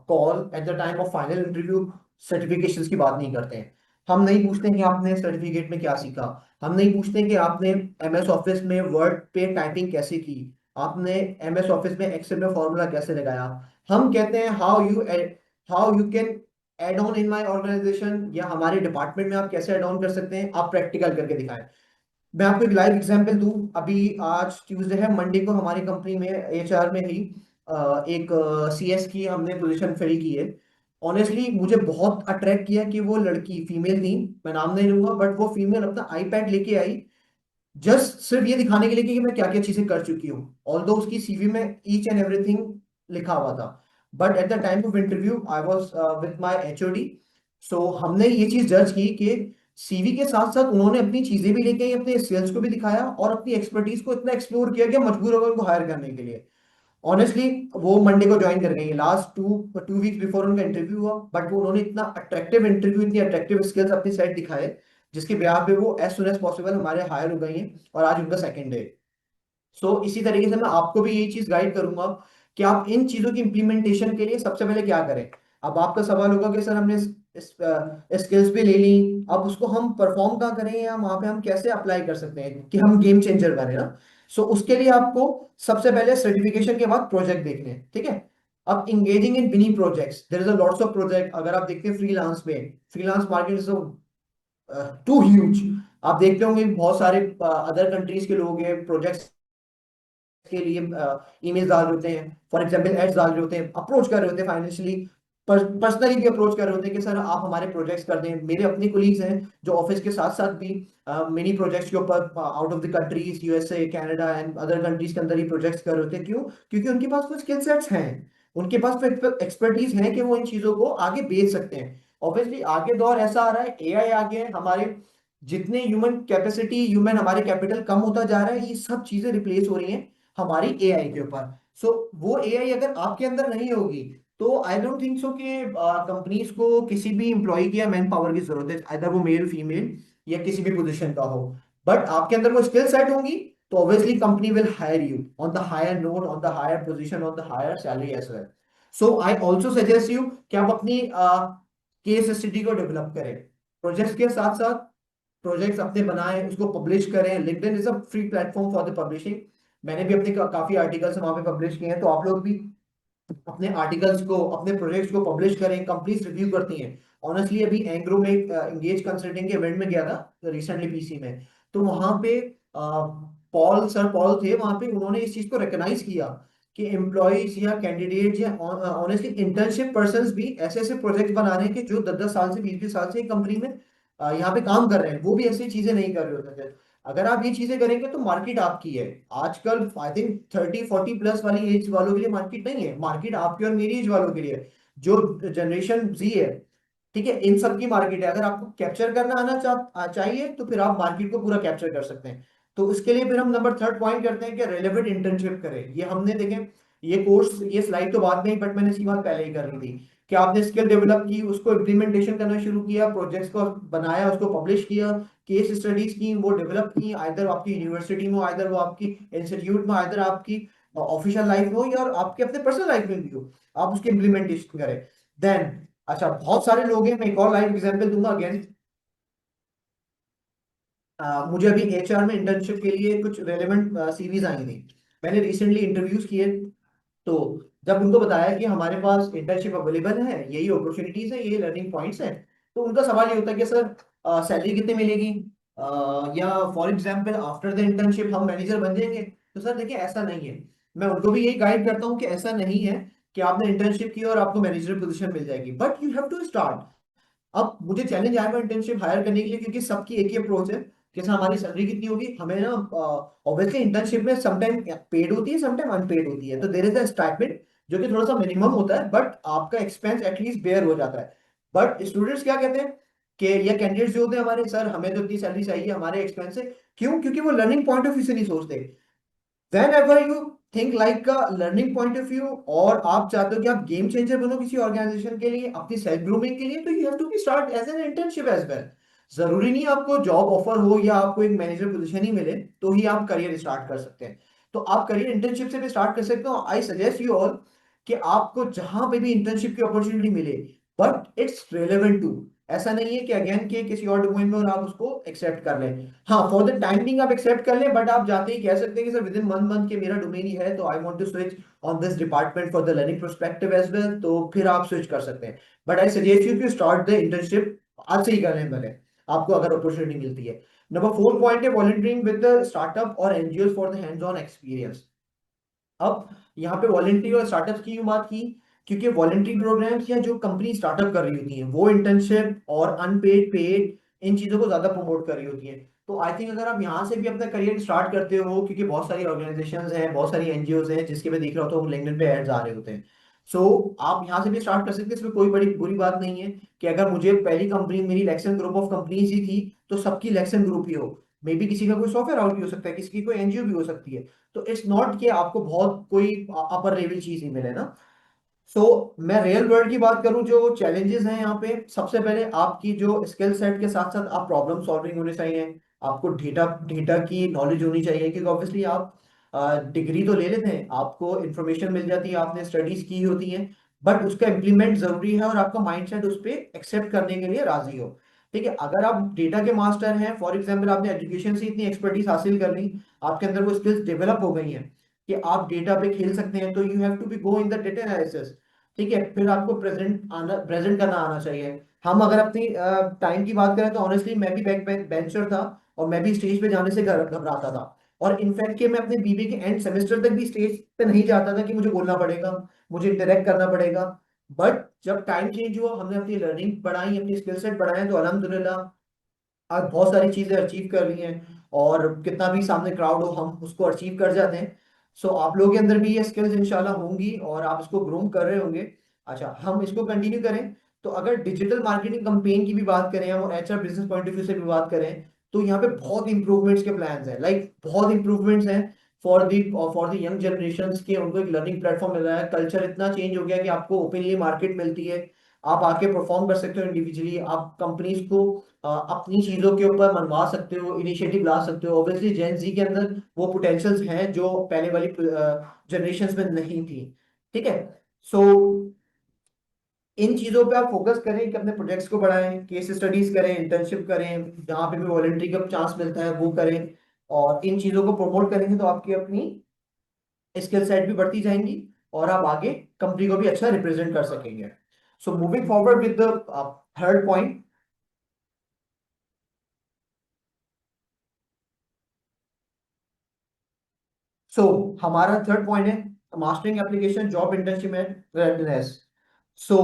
call, at the time of final interview certifications की बात नहीं करते हैं। हम नहीं पूछते कि आपने सर्टिफिकेट में क्या सीखा, हम नहीं पूछते कि आपने एमएस ऑफिस में वर्ड पे टाइपिंग कैसे की, आपने एमएस ऑफिस में एक्सेल में फॉर्मूला कैसे लगाया। हम कहते हैं how you can add on in my organization, या हमारे डिपार्टमेंट में आप कैसे एड ऑन कर सकते हैं, आप प्रैक्टिकल करके दिखाएं। मैं आपको एक लाइव एग्जांपल दूं, अभी आज ट्यूसडे है, मंडे को हमारी कंपनी में एचआर में ही एक सीएस की हमने पोजीशन फिल की है। ऑनेस्टली मुझे बहुत अट्रैक्ट किया कि वो लड़की फीमेल थी, मैं नाम नहीं लूंगा, बट वो फीमेल अपना आईपैड लेके आई, जस्ट सिर्फ ये दिखाने के लिए कि मैं क्या क्या चीजें कर चुकी हूँ, ऑल्दो उसकी सीवी में ईच एंड एवरीथिंग लिखा हुआ था। But at the time of interview I was with my HOD. So हमने ये चीज जज की कि सीवी के साथ साथ उन्होंने अपनी चीजें भी लेके आई, अपने स्किल्स को भी दिखाया और अपनी एक्सपर्टीज को इतना एक्सप्लोर किया कि मजबूर हो गए उनको हायर करने के लिए। ऑनेस्टली वो मंडे को ज्वाइन कर गई है, last two two weeks before उनका इंटरव्यू हुआ, बट वो उन्होंने इतना अट्रैक्टिव इंटरव्यू, इतनी अट्रैक्टिव स्किल्स अपनी साइड दिखाए, जिसके ब्याह पे वो एज सुन एज पॉसिबल हमारे हायर हो गई हैं, और आज उनका सेकंड डे। सो इसी तरीके से मैं आपको भी यही चीज गाइड करूंगा कि आप इन चीजों की इंप्लीमेंटेशन के लिए सबसे पहले क्या करें। अब आपका सवाल होगा कि सर हमने स्किल्स भी ले ली, अब उसको हम परफॉर्म कहाँ करें, या वहां पे हम कैसे अप्लाई कर सकते हैं कि हम गेम चेंजर बने ना। सो उसके लिए आपको सबसे पहले सर्टिफिकेशन के बाद प्रोजेक्ट देखने हैं, ठीक है। अब engaging in mini projects, there is a lots of project, अगर आप देखते हैं फ्रीलांस में, freelance market is too huge. आप देखते होंगे बहुत सारे अदर कंट्रीज के लोग हैं, प्रोजेक्ट्स के लिए ईमेल डाल रहे होते हैं, फॉर एग्जांपल एड्स डाल रहे होते हैं, अप्रोच कर रहे होते हैं फाइनेंशियली, पर्सनली भी अप्रोच कर रहे होते हैं कि सर आप हमारे प्रोजेक्ट्स कर दें। मेरे अपने कोलीग्स हैं जो ऑफिस के साथ साथ भी मिनी प्रोजेक्ट्स के ऊपर out of the countries, USA, Canada and other countries के अंदर ही प्रोजेक्ट्स कर रहे होते हैं। क्यों? क्योंकि उनके पास कुछ स्किल सेट्स हैं, उनके पास एक्सपर्टीज है कि वो इन चीजों को आगे बेच सकते हैं। ऑब्वियसली आगे दौर ऐसा आ रहा है, एआई आगे है, हमारे जितने ह्यूमन कैपेसिटी, ह्यूमन हमारे कैपिटल कम होता जा रहा है, ये सब चीजें रिप्लेस हो रही हैं हमारी एआई के ऊपर। सो वो एआई अगर आपके अंदर नहीं होगी तो आई डोंट थिंक सो कि कंपनीज को किसी भी इंप्लॉय की या मैन पावर की जरूरत है, अदर वो मेल फीमेल या किसी भी पोजीशन का हो। बट आपके अंदर वो स्किल सेट होंगी तो obviously company will hire you on the higher note, on the higher position, on the higher salary as well. So I also suggest you कि आप अपनी केस स्टडी को डेवलप करें, प्रोजेक्ट्स के साथ साथ प्रोजेक्ट्स अपने बनाएं, उसको पब्लिश करें। LinkedIn is a free platform for the publishing. मैंने भी अपने काफी आर्टिकल्स वहां पे पब्लिश किए हैं, तो आप लोग भी अपने आर्टिकल्स को, अपने प्रोजेक्ट्स को पब्लिश करें, कंपनीज रिव्यू करती हैं। ऑनेस्टली अभी एंग्रो में एंगेज कंसल्टिंग के इवेंट में गया था रिसेंटली पीसी में, तो वहां पे पॉल थे वहां पे, उन्होंने इस चीज को रिकॉग्नाइज किया कि एम्प्लॉइज या कैंडिडेट या ऑनेस्टली इंटर्नशिप पर्संस भी ऐसे ऐसे प्रोजेक्ट बना रहे हैं कि जो 10-10 साल से 20-20 साल से कंपनी में यहाँ पे काम कर रहे हैं, वो भी ऐसी चीजें नहीं कर रहे होते थे। अगर आप ये चीजें करेंगे तो मार्केट आपकी है। आजकल आई थिंक 30-40 प्लस वाली एज वालों के लिए मार्केट नहीं है, मार्केट आपकी और मेरी एज वालों के लिए है, जो जनरेशन जी है, ठीक है, इन सब की मार्केट है। अगर आपको कैप्चर करना चाहिए तो फिर आप मार्केट को पूरा कैप्चर कर सकते हैं। तो उसके लिए फिर हम नंबर थर्ड पॉइंट करते हैं कि रेलेवेंट इंटर्नशिप करें। ये हमने देखें, ये कोर्स, ये स्लाइड तो बाद में ही, बट मैंने इसकी बात पहले ही कर रही थी कि आपने स्किल डेवलप की, उसको इम्प्लीमेंटेशन करना शुरू किया, प्रोजेक्ट्स को बनाया, उसको पब्लिश किया, केस स्टडीज की वो डेवलप की, आइदर आपकी यूनिवर्सिटी में, आइदर वो आपकी इंस्टीट्यूट में, आइदर आपकी ऑफिशियल लाइफ में हो या और आपके अपने पर्सनल लाइफ में भी हो, आप उसकी इम्प्लीमेंटेशन करें। देन अच्छा, बहुत सारे लोग हैं, मैं एक और लाइव एग्जांपल दूंगा अगेन। मुझे अभी एचआर में इंटर्नशिप के लिए कुछ रेलेवेंट सीवीज आई थी, मैंने रिसेंटली इंटरव्यूज किए। तो जब उनको बताया कि हमारे पास इंटर्नशिप अवेलेबल है, यही अपॉर्चुनिटीज है, यही लर्निंग पॉइंट्स हैं, तो उनका सवाल ये होता है कि सर सैलरी कितनी मिलेगी, या for example after the internship हम मैनेजर बन जाएंगे। तो सर देखिए, ऐसा नहीं है। मैं उनको भी यही गाइड करता हूँ कि ऐसा नहीं है कि आपने इंटर्नशिप की और आपको मैनेजर पोजीशन मिल जाएगी, but you have to start. अब मुझे चैलेंज आएगा इंटर्नशिप हायर करने के लिए, क्योंकि सबकी एक ही अप्रोच है कि सर हमारी सैलरी कितनी होगी, हमें ना ऑब्वियसली इंटर्नशिप में समटाइम पेड होती है, समटाइम अनपेड होती है, तो देयर इज अ स्टाइपेंड जो कि थोड़ा सा मिनिमम होता है, बट आपका एक्सपेंस एटलीस्ट बेयर हो जाता है। बट स्टूडेंट्स क्या कहते हैं कि, या कैंडिडेट्स जो होते हैं हमारे, सर हमें तो इतनी सैलरी चाहिए, हमारे एक्सपेंस है। क्यों? क्योंकि वो लर्निंग पॉइंट ऑफ व्यू से नहीं सोचते। whenever you think like a learning point of view, और आप चाहते हो कि आप गेम चेंजर बनो किसी ऑर्गेनाइजेशन के लिए, अपनी सेल्फ ग्रूमिंग के लिए, तो you have to be start as an internship as well. जरूरी नहीं आपको जॉब ऑफर हो या आपको एक मैनेजर पोजीशन ही मिले तो ही आप करियर स्टार्ट कर सकते हैं। तो आप करियर इंटर्नशिप से भी स्टार्ट कर सकते हो। आई सजेस्ट यू ऑल कि आपको जहां पे भी इंटर्नशिप की अपॉर्चुनिटी मिले, बट इट्स रेलेवेंट टू, ऐसा नहीं है कि अगेन के किसी और डोमेन में और आप उसको एक्सेप्ट कर लें। हाँ, फॉर द टाइम बिंग आप एक्सेप्ट कर लें, बट आप जाते ही कह सकते हैं कि सर विद इन 1 मंथ के मेरा डोमेन ही है, तो I want to switch on this department for the learning perspective as well, तो फिर आप स्विच कर सकते हैं। But I suggest you to start the internship आज से ही करें भले, आपको अगर अपॉर्चुनिटी मिलती है। नंबर 4 पॉइंट है वॉलंटियरिंग विद द स्टार्टअप और NGO for the hands on experience. अब यहाँ पे वॉलंटरी और स्टार्टअप की बात की, क्योंकि वॉलंटरी प्रोग्राम्स या जो कंपनी स्टार्टअप कर रही होती हैं वो इंटर्नशिप और अनपेड पेड इन चीजों को ज्यादा प्रमोट कर रही होती है। तो आई थिंक अगर आप यहाँ से भी अपना करियर स्टार्ट करते हो, क्योंकि बहुत सारी ऑर्गेनाइजेशंस हैं, बहुत सारी एनजीओ हैं जिसके मैं देख रहा होता हूँ लिंक्डइन पे एड्स आ रहे होते हैं, सो आप यहाँ से भी स्टार्ट कर सकते हैं। इसमें कोई बड़ी बुरी बात नहीं है कि अगर मुझे पहली कंपनी मेरी इलेक्शन ग्रुप ऑफ कंपनीज ही थी, तो सबकी इलेक्शन ग्रुप ही हो, मे बी किसी का कोई सॉफ्टवेयर हाउस भी हो सकता है, किसी की कोई एनजीओ भी हो सकती है। तो इट्स नॉट कि आपको बहुत कोई अपर लेवल चीज ही मिले ना। सो मैं रियल वर्ल्ड की बात करूं, जो चैलेंजेस हैं यहाँ पे, सबसे पहले आपकी जो स्किल सेट के साथ साथ आप प्रॉब्लम सॉल्विंग होने चाहिए, आपको डेटा डेटा की नॉलेज होनी चाहिए, क्योंकि ऑब्वियसली आप डिग्री तो ले लेते हैं, आपको इंफॉर्मेशन मिल जाती है, आपने स्टडीज की होती हैं, बट उसका इम्प्लीमेंट जरूरी है और आपका माइंडसेट उस पर एक्सेप्ट करने के लिए राजी हो। ठीक है, अगर आप डेटा के मास्टर हैं, फॉर एग्जाम्पल आपने एजुकेशन से इतनी एक्सपर्टीज हासिल कर ली, आपके अंदर वो स्किल्स डेवलप हो गई हैं कि आप डेटा पे खेल सकते हैं, तो you have to be go in the data analysis. ठीक है, फिर आपको प्रेजेंट करना आना चाहिए। हम अगर अपनी टाइम की बात करें तो ऑनेस्टली मैं भी बैक बेंचर था, और मैं भी स्टेज पे जाने से घबराता था, और इनफैक्ट कि मैं अपने बीबी के एंड सेमेस्टर तक भी स्टेज पे नहीं जाता था कि मुझे बोलना पड़ेगा, मुझे इंटरेक्ट करना पड़ेगा। बट जब टाइम चेंज हुआ, हमने अपनी लर्निंग बढ़ाई, अपनी स्किल सेट बढ़ाए, तो अल्हम्दुलिल्लाह आज बहुत सारी चीजें अचीव कर रही हैं, और कितना भी सामने क्राउड हो हम उसको अचीव कर जाते हैं। सो आप लोगों के अंदर भी ये स्किल्स इंशाल्लाह होंगी और आप इसको ग्रूम कर रहे होंगे। अच्छा, हम इसको कंटिन्यू करें, तो अगर डिजिटल मार्केटिंग कैंपेन की भी बात करें और HR business point of view से भी बात करें, तो यहाँ पे बहुत इंप्रूवमेंट्स के प्लान्स हैं, लाइक बहुत इंप्रूवमेंट्स हैं फॉर द यंग जनरेशन के। उनको एक लर्निंग प्लेटफॉर्म मिल रहा है, कल्चर इतना चेंज हो गया कि आपको ओपनली मार्केट मिलती है, आप आके परफॉर्म कर सकते हो इंडिविजुअली, आप कंपनीज को अपनी चीजों के ऊपर मनवा सकते हो, इनिशिएटिव ला सकते हो। ऑब्वियसली जेन जी के अंदर वो पोटेंशियल्स हैं जो पहले वाली जनरेशन में नहीं थी। ठीक है, सो इन चीजों पे आप फोकस करें कि अपने प्रोजेक्ट्स को बढ़ाएं, केस स्टडीज करें, इंटर्नशिप करें, जहाँ पे भी वॉलंटरी का चांस मिलता है वो करें, और इन चीजों को प्रमोट करेंगे तो आपकी अपनी स्किल सेट भी बढ़ती जाएंगी और आप आगे कंपनी को भी अच्छा रिप्रेजेंट कर सकेंगे। So moving forward with the third point. So हमारा थर्ड पॉइंट है mastering application job internship and readiness. So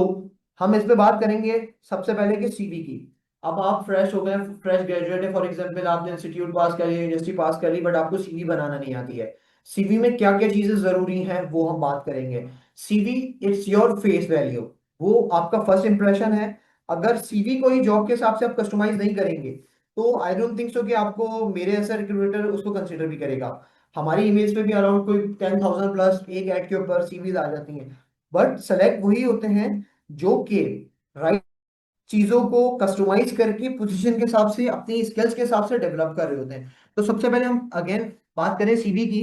हम इस पे बात करेंगे सबसे पहले कि सीवी की। अब आप फ्रेश हो गए, फ्रेश ग्रेजुएट है, फॉर एग्जांपल आपने इंस्टीट्यूट पास कर लिया, यूनिवर्सिटी पास कर ली, बट आपको सीवी बनाना नहीं आती है। सीवी में क्या क्या चीजें जरूरी हैं वो हम बात करेंगे। CV it's your face value, वो आपका फर्स्ट इंप्रेशन है। अगर सीवी को ही जॉब के हिसाब से आप कस्टमाइज नहीं करेंगे, तो आई डोंट थिंक सो कि आपको मेरे ऐसा रिक्रूटर उसको कंसिडर भी करेगा। हमारी इमेज पे भी अराउंड कोई 10,000 प्लस एक ऐड के ऊपर सीवीज आ जाती हैं, बट सेलेक्ट वही होते हैं जो कि राइट चीजों को कस्टमाइज करके पोजीशन के हिसाब से अपनी स्किल्स के हिसाब से डेवलप कर रहे होते हैं। तो सबसे पहले हम अगेन बात करें सीवी की,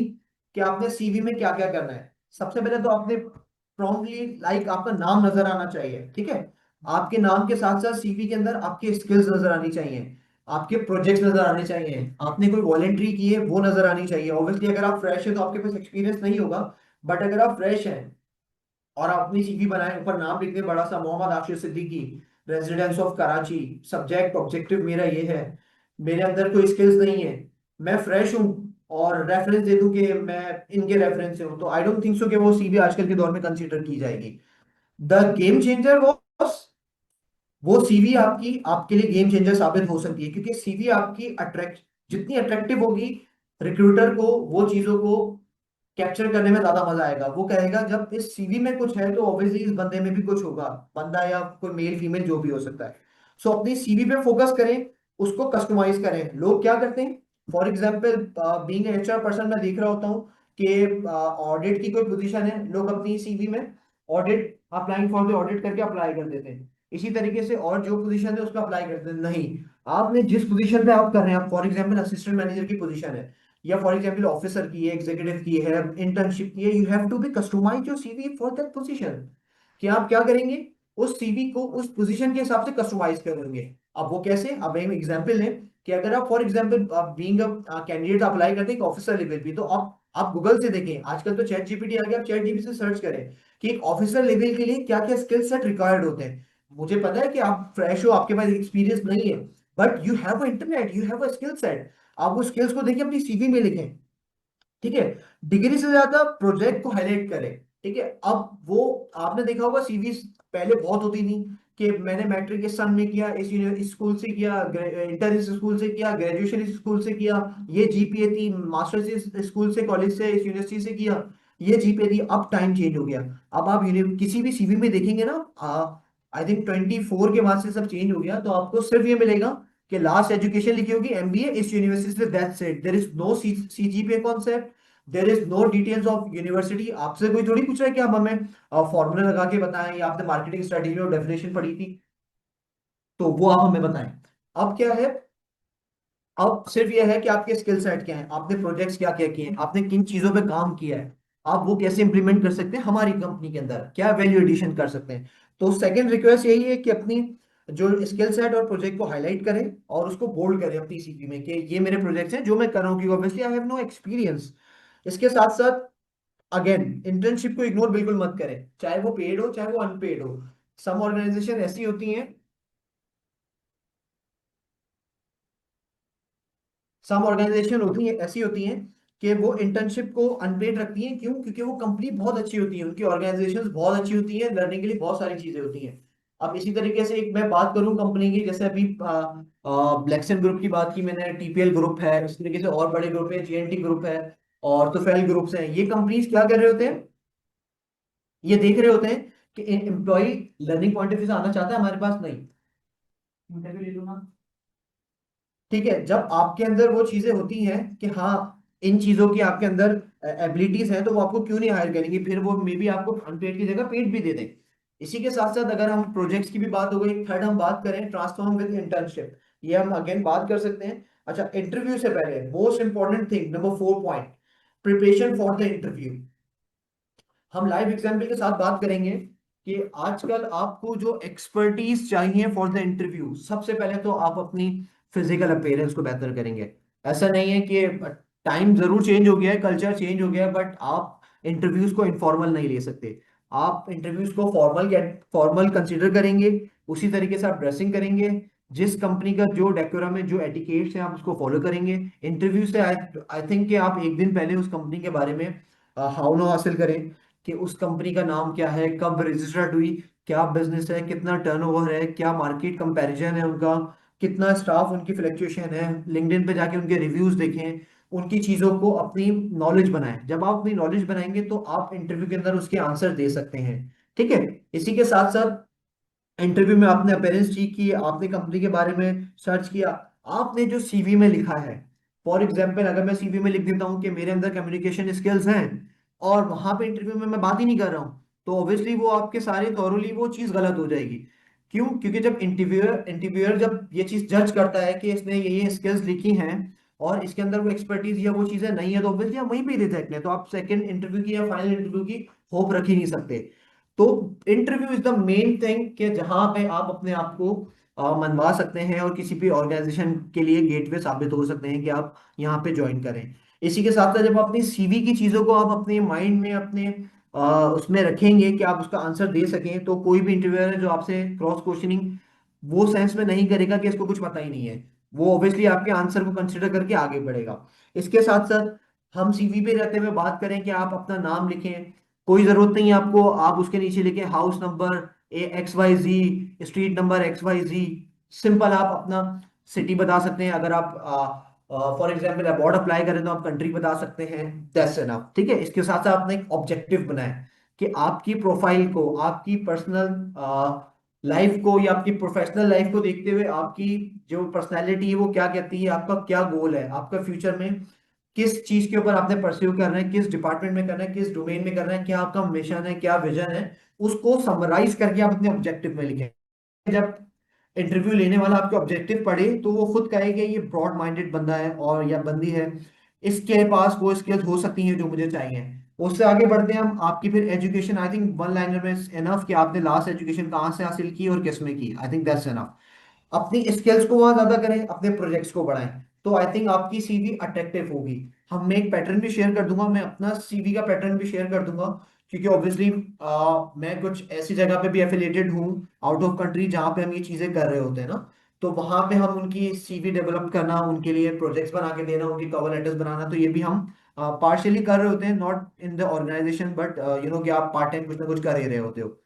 कि आपने सीवी में क्या क्या करना है। सबसे पहले तो आपने प्रॉम्प्टली लाइक आपका नाम नजर आना चाहिए, ठीक है। आपके नाम के साथ साथ सीवी के अंदर आपकी स्किल्स नजर आनी चाहिए, आपके प्रोजेक्ट्स नजर आने चाहिए, आपने कोई वॉलेंट्री की है वो नजर आनी चाहिए। ऑब्वियसली अगर आप फ्रेश है तो आपके पास एक्सपीरियंस नहीं होगा, बट अगर आप फ्रेश हैं और आप अपनी सीवी बनाए, ऊपर नाम लिख दें बड़ा सा, Mohammad Ashir Siddiqui, residence of Karachi, subject objective मेरा ये है, मेरे अंदर कोई स्किल्स नहीं है, मैं फ्रेश हूँ, और रेफरेंस दे दूं कि मैं इनके रेफरेंस से हूँ, तो आई डोंट थिंक सो कि वो सीवी आजकल के दौर में कंसीडर की जाएगी। द गेम चेंजर वो सीवी आपकी आपके लिए गेम चेंजर साबित हो सकती है, क्योंकि सीवी आपकी अट्रैक्ट जितनी अट्रैक्टिव होगी, रिक्रूटर को वो चीजों को कैप्चर करने में ज्यादा मजा आएगा। वो कहेगा जब इस सीवी में कुछ है तो ऑब्वियसली इस बंदे में भी कुछ होगा, बंदा या कोई मेल फीमेल जो भी हो सकता है। सो अपनी सीवी पे फोकस करें, उसको कस्टमाइज करें। लोग क्या करते हैं, for example being HR person मैं देख रहा होता हूँ कि ऑडिट की कोई पोजीशन है, लोग अपनी सीवी में audit applying for the audit करके अप्लाई कर देते हैं। इसी तरीके से और जो पोजीशन है उस पर अप्लाई कर देते हैं। नहीं, आपने जिस पोजीशन पे आप कर रहे हैं, फॉर एग्जाम्पल असिस्टेंट मैनेजर की पोजीशन है, या फॉर एग्जांपल ऑफिसर की है, एग्जीक्यूटिव की है, इंटर्नशिप की है, you have to be customize your CV for that position. कि आप क्या करेंगे, उस सीवी को उस पोजीशन के हिसाब से कस्टमाइज करेंगे। अब वो कैसे, अब एक एग्जांपल है कि अगर आप for example being a candidate apply करते हैं ऑफिसर लेवल पे, तो आप गूगल से देखें, आजकल तो चैट जीपीटी आ गया, आप चैट जीपीटी से सर्च करें कि एक ऑफिसर लेवल के लिए क्या क्या स्किल सेट रिक्वायर्ड होते हैं। मुझे पता है कि आप फ्रेश हो, आपके पास एक्सपीरियंस नहीं है, but you have internet, you have a skill set. आप वो स्किल्स को देखिए, अपनी सीवी में लिखें, ठीक है। डिग्री से ज्यादा प्रोजेक्ट को हाईलाइट करें, ठीक है। अब वो आपने देखा होगा सीवी पहले बहुत होती थी कि मैंने मैट्रिक इस सन में किया, इस स्कूल से किया, इंटर इस स्कूल से किया, ग्रेजुएशन इस स्कूल से किया, ये जीपीए थी, मास्टर्स इस स्कूल से, कॉलेज से, इस यूनिवर्सिटी से किया, ये जीपीए थी। अब टाइम चेंज हो गया। अब आप किसी भी सीवी में देखेंगे ना, आई थिंक 24 के बाद से सब चेंज हो गया, तो आपको सिर्फ ये मिलेगा कि लास्ट एजुकेशन लिखी होगी एमबीए इस यूनिवर्सिटी से, that's it. There is no CGPA concept, there is no details of university. आपसे कोई थोड़ी पूछ रहा है कि आप हमें फॉर्मूला लगा के बताएं, या आपने मार्केटिंग स्ट्रेटेजी और डेफिनेशन पढ़ी थी तो वो आप हमें बताएं। अब क्या है, अब सिर्फ ये है कि आपके स्किल सेट क्या है, आपने प्रोजेक्ट्स क्या क्या किए हैं, आपने किन चीजों पे काम किया है, आप वो कैसे इंप्लीमेंट कर सकते हैं हमारी कंपनी के अंदर, क्या वैल्यू एडिशन कर सकते हैं। तो सेकंड रिक्वेस्ट यही है कि अपनी जो स्किल सेट और प्रोजेक्ट को हाईलाइट करें और उसको बोल्ड करें अपनी सीवी में कि ये मेरे प्रोजेक्ट्स हैं जो मैं कर रहा हूँ, क्योंकि obviously I have no experience. इसके साथ साथ अगेन इंटर्नशिप को इग्नोर बिल्कुल मत करें, चाहे वो पेड हो चाहे वो अनपेड हो। सम ऑर्गेनाइजेशन ऐसी होती हैं, सम ऑर्गेनाइजेशन होती है ऐसी होती हैं कि वो इंटर्नशिप को अनपेड रखती हैं। क्यों? क्योंकि वो कंपनी बहुत अच्छी होती है, उनकी ऑर्गेनाइजेशन बहुत अच्छी होती है, लर्निंग के लिए बहुत सारी चीजें होती हैं। अब इसी तरीके से एक मैं बात करूं कंपनी की, जैसे अभी ब्लैक्सन ग्रुप की बात की मैंने, टीपीएल ग्रुप है, इस तरीके से और बड़े ग्रुप है, जेएनटी ग्रुप है, और तो फेल ग्रुप्स हैं। ये कंपनीज क्या कर रहे होते हैं, ये देख रहे होते हैं कि employ learning point of view से आना चाहता है, हमारे पास नहीं, इंटरव्यू ले लो ना, ठीक है। जब आपके अंदर वो चीजें होती हैं कि हाँ इन चीजों की आपके अंदर एबिलिटीज हैं, तो वो आपको क्यों नहीं हायर करेंगे, फिर वो मे बी आपको अनपेड की जगह पेड भी दे दें। इसी के साथ साथ अगर हम प्रोजेक्ट्स की भी बात हो गई, थर्ड हम बात करें ट्रांसफॉर्म विद इंटर्नशिप, ये हम अगेन बात कर सकते हैं। अच्छा, इंटरव्यू से पहले most important thing number 4 point, preparation for the interview. हम लाइव एग्जाम्पल के साथ बात करेंगे कि आजकल आपको जो एक्सपर्टीज चाहिए फॉर द इंटरव्यू, सबसे पहले तो आप अपनी फिजिकल अपीयरेंस को बेहतर करेंगे। ऐसा नहीं है कि टाइम जरूर चेंज हो गया है, कल्चर चेंज हो गया है, बट आप इंटरव्यूज को इनफॉर्मल नहीं ले सकते। आप इंटरव्यूज को फॉर्मल कंसिडर करेंगे, उसी तरीके से आप ड्रेसिंग करेंगे, जिस कंपनी का जो डेकोरम है, जो एटिकेट्स है, आप उसको फॉलो करेंगे। इंटरव्यू से आई थिंक कि आप एक दिन पहले उस कंपनी के बारे में हाउ नो हासिल करें कि उस कंपनी का नाम क्या है, कब रजिस्टर्ड हुई, क्या बिजनेस है, कितना टर्नओवर है, क्या मार्केट कंपैरिजन है उनका, कितना स्टाफ, उनकी फ्लक्चुएशन है। लिंक्डइन पे जाके उनके रिव्यूज देखें, उनकी चीजों को अपनी नॉलेज बनाएं। जब आप अपनी नॉलेज बनाएंगे तो आप इंटरव्यू के अंदर उसके आंसर दे सकते हैं, ठीक है। इसी के साथ साथ इंटरव्यू में आपने अपेयरेंस ठीक की, आपने कंपनी के बारे में सर्च किया, आपने जो सीवी में लिखा है, फॉर एग्जाम्पल अगर मैं सीवी में लिख देता हूँ कि मेरे अंदर कम्युनिकेशन स्किल्स हैं और वहां पे इंटरव्यू में मैं बात ही नहीं कर रहा हूँ, तो ऑब्वियसली वो आपके सारे थॉरोली वो चीज गलत हो जाएगी। क्यों? क्योंकि जब इंटरव्यूअर जब ये चीज जज करता है कि इसने ये स्किल्स लिखी हैं और इसके अंदर वो एक्सपर्टीज या वो चीजें नहीं है, तो ऑब्वियसली आप वहीं पे रिजेक्ट है, तो आप सेकंड इंटरव्यू की या फाइनल इंटरव्यू की होप रख ही नहीं सकते। तो interview is the main thing कि जहां पे आप अपने आप को मनवा सकते हैं और किसी भी ऑर्गेनाइजेशन के लिए गेटवे साबित हो सकते हैं कि आप यहाँ पे ज्वाइन करें। इसी के साथ साथ जब आप अपनी सीवी की चीजों को आप अपने माइंड में अपने उसमें रखेंगे कि आप उसका आंसर दे सकें, तो कोई भी इंटरव्यूअर है जो आपसे क्रॉस क्वेश्चनिंग वो सेंस में नहीं करेगा कि इसको कुछ पता ही नहीं है, वो ऑब्वियसली आपके आंसर को कंसिडर करके आगे बढ़ेगा। इसके साथ साथ हम सीवी पे रहते हुए बात करें कि आप अपना नाम लिखें, कोई जरूरत नहीं है आपको, आप उसके नीचे लिखें house number XYZ, street number XYZ। Simple आप अपना सिटी बता सकते हैं, अगर आप फॉर एग्जाम्पल अबॉर्ड अप्लाई करें तो आप कंट्री बता सकते हैं, दैट्स एनफ। ठीक है, इसके साथ साथ आपने एक ऑब्जेक्टिव बनाए कि आपकी प्रोफाइल को, आपकी पर्सनल लाइफ को या आपकी प्रोफेशनल लाइफ को देखते हुए आपकी जो पर्सनैलिटी है वो क्या कहती है, आपका क्या गोल है, आपका फ्यूचर में किस चीज के ऊपर आपने परस्यू करना है, किस डिपार्टमेंट में करना है, किस डोमेन में करना है, क्या आपका मिशन है, क्या विजन है, उसको समराइज करके आप अपने ऑब्जेक्टिव में लिखें। जब इंटरव्यू लेने वाला आपके ऑब्जेक्टिव पढ़े तो वो खुद कहेगा ये ब्रॉड माइंडेड बंदा है और या बंदी है, इसके पास वो स्किल्स हो सकती हैं जो मुझे चाहिए। उससे आगे बढ़ते हैं हम, आपकी फिर education, I think one liner में एनफ कि आपने लास्ट एजुकेशन कहाँ से हासिल की और किस में की, आई थिंक दैट्स एनफ। अपनी स्किल्स को वहां ज्यादा करें, अपने प्रोजेक्ट्स को बढ़ाएं, तो आई थिंक आपकी सीवी अट्रैक्टिव होगी। हम मैं एक पैटर्न भी शेयर कर दूंगा, मैं अपना सीवी का पैटर्न भी शेयर कर दूंगा, क्योंकि ऑब्वियसली मैं कुछ ऐसी जगह पे भी एफिलिएटेड हूँ आउट ऑफ कंट्री जहाँ पे हम ये चीजें कर रहे होते हैं ना, तो वहां पे हम उनकी सीवी डेवलप करना, उनके लिए प्रोजेक्ट्स बना के देना, उनकी कवर लेटर्स बनाना, तो ये भी हम पार्शियली कर रहे होते हैं, not in the organization but you know कि आप पार्ट टाइम कुछ ना कुछ कर ही रहे होते हो।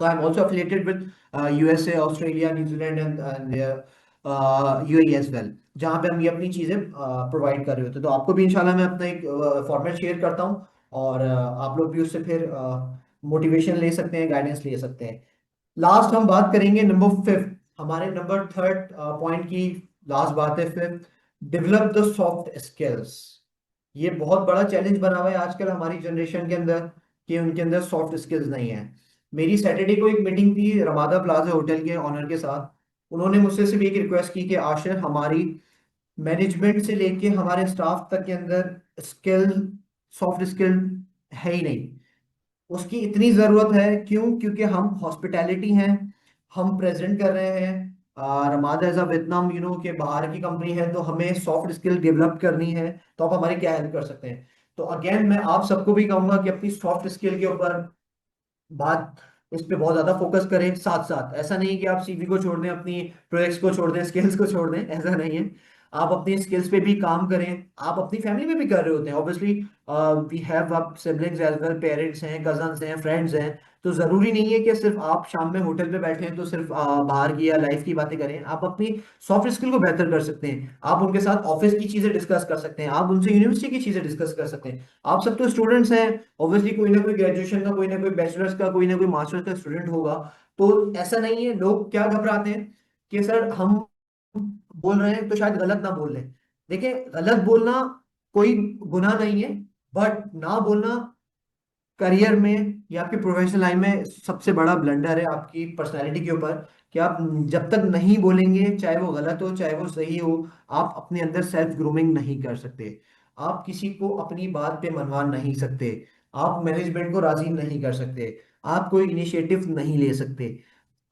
So I'm also affiliated with USA, Australia, New Zealand and UAE as well, जहाँ पे हम ये अपनी चीजें प्रोवाइड कर रहे होते हैं। तो आपको भी इंशाल्लाह मैं अपना एक फॉर्मेट शेयर करता हूँ और आप लोग भी उससे फिर मोटिवेशन ले सकते हैं, गाइडेंस ले सकते हैं। लास्ट हम बात करेंगे नंबर फिफ्थ, हमारे नंबर थर्ड पॉइंट की लास्ट बात है fifth, develop the soft skills. ये बहुत बड़ा चैलेंज बना हुआ है आजकल हमारी जनरेशन के अंदर कि उनके अंदर सॉफ्ट स्किल्स नहीं है। मेरी सैटरडे को एक मीटिंग थी रमादा प्लाजा होटल के ऑनर के साथ, उन्होंने मुझसे सिर्फ एक रिक्वेस्ट की कि आशिर हमारी मैनेजमेंट से लेके हमारे स्टाफ तक के अंदर स्किल, सॉफ्ट स्किल है ही नहीं। उसकी इतनी जरूरत है, क्यों? क्योंकि हम हॉस्पिटैलिटी हैं, हम प्रेजेंट कर रहे हैं Ramada as a Vietnam, you know, के बाहर की कंपनी है, तो हमें सॉफ्ट स्किल डेवलप करनी है, तो आप हमारी क्या हेल्प कर सकते हैं? तो अगेन मैं आप सबको भी कहूंगा कि अपनी सॉफ्ट स्किल के ऊपर बात, इस पे बहुत ज्यादा फोकस करें। साथ साथ ऐसा नहीं कि आप सीवी को छोड़ दें, अपनी प्रोजेक्ट्स को छोड़ दें, स्किल्स को छोड़ दें, ऐसा नहीं है। आप अपनी स्किल्स पे भी काम करें, आप अपनी फैमिली में भी कर रहे होते हैं obviously, we have up siblings as well, parents हैं, कजन्स हैं, फ्रेंड्स हैं, तो जरूरी नहीं है कि सिर्फ आप शाम में होटल पे बैठे हैं तो सिर्फ बाहर की या लाइफ की बातें करें। आप अपनी सॉफ्ट स्किल को बेहतर कर सकते हैं, आप उनके साथ ऑफिस की चीजें डिस्कस कर सकते हैं, आप उनसे यूनिवर्सिटी की चीजें डिस्कस कर सकते हैं। आप सब तो स्टूडेंट्स हैं, ऑब्वियसली कोई ना कोई ग्रेजुएशन का, कोई ना कोई बैचलर्स का, कोई ना कोई मास्टर्स का स्टूडेंट होगा। तो ऐसा नहीं है, लोग क्या घबराते हैं कि सर हम बोल रहे हैं तो शायद गलत ना बोल लें। देखिए, गलत बोलना कोई गुनाह नहीं है, बट ना बोलना करियर में या आपकी प्रोफेशनल लाइफ में सबसे बड़ा ब्लंडर है आपकी पर्सनैलिटी के ऊपर, कि आप जब तक नहीं बोलेंगे, चाहे वो गलत हो चाहे वो सही हो, आप अपने अंदर सेल्फ ग्रूमिंग नहीं कर सकते, आप किसी को अपनी बात पे मनवा नहीं सकते, आप मैनेजमेंट को राजी नहीं कर सकते, आप कोई इनिशिएटिव नहीं ले सकते।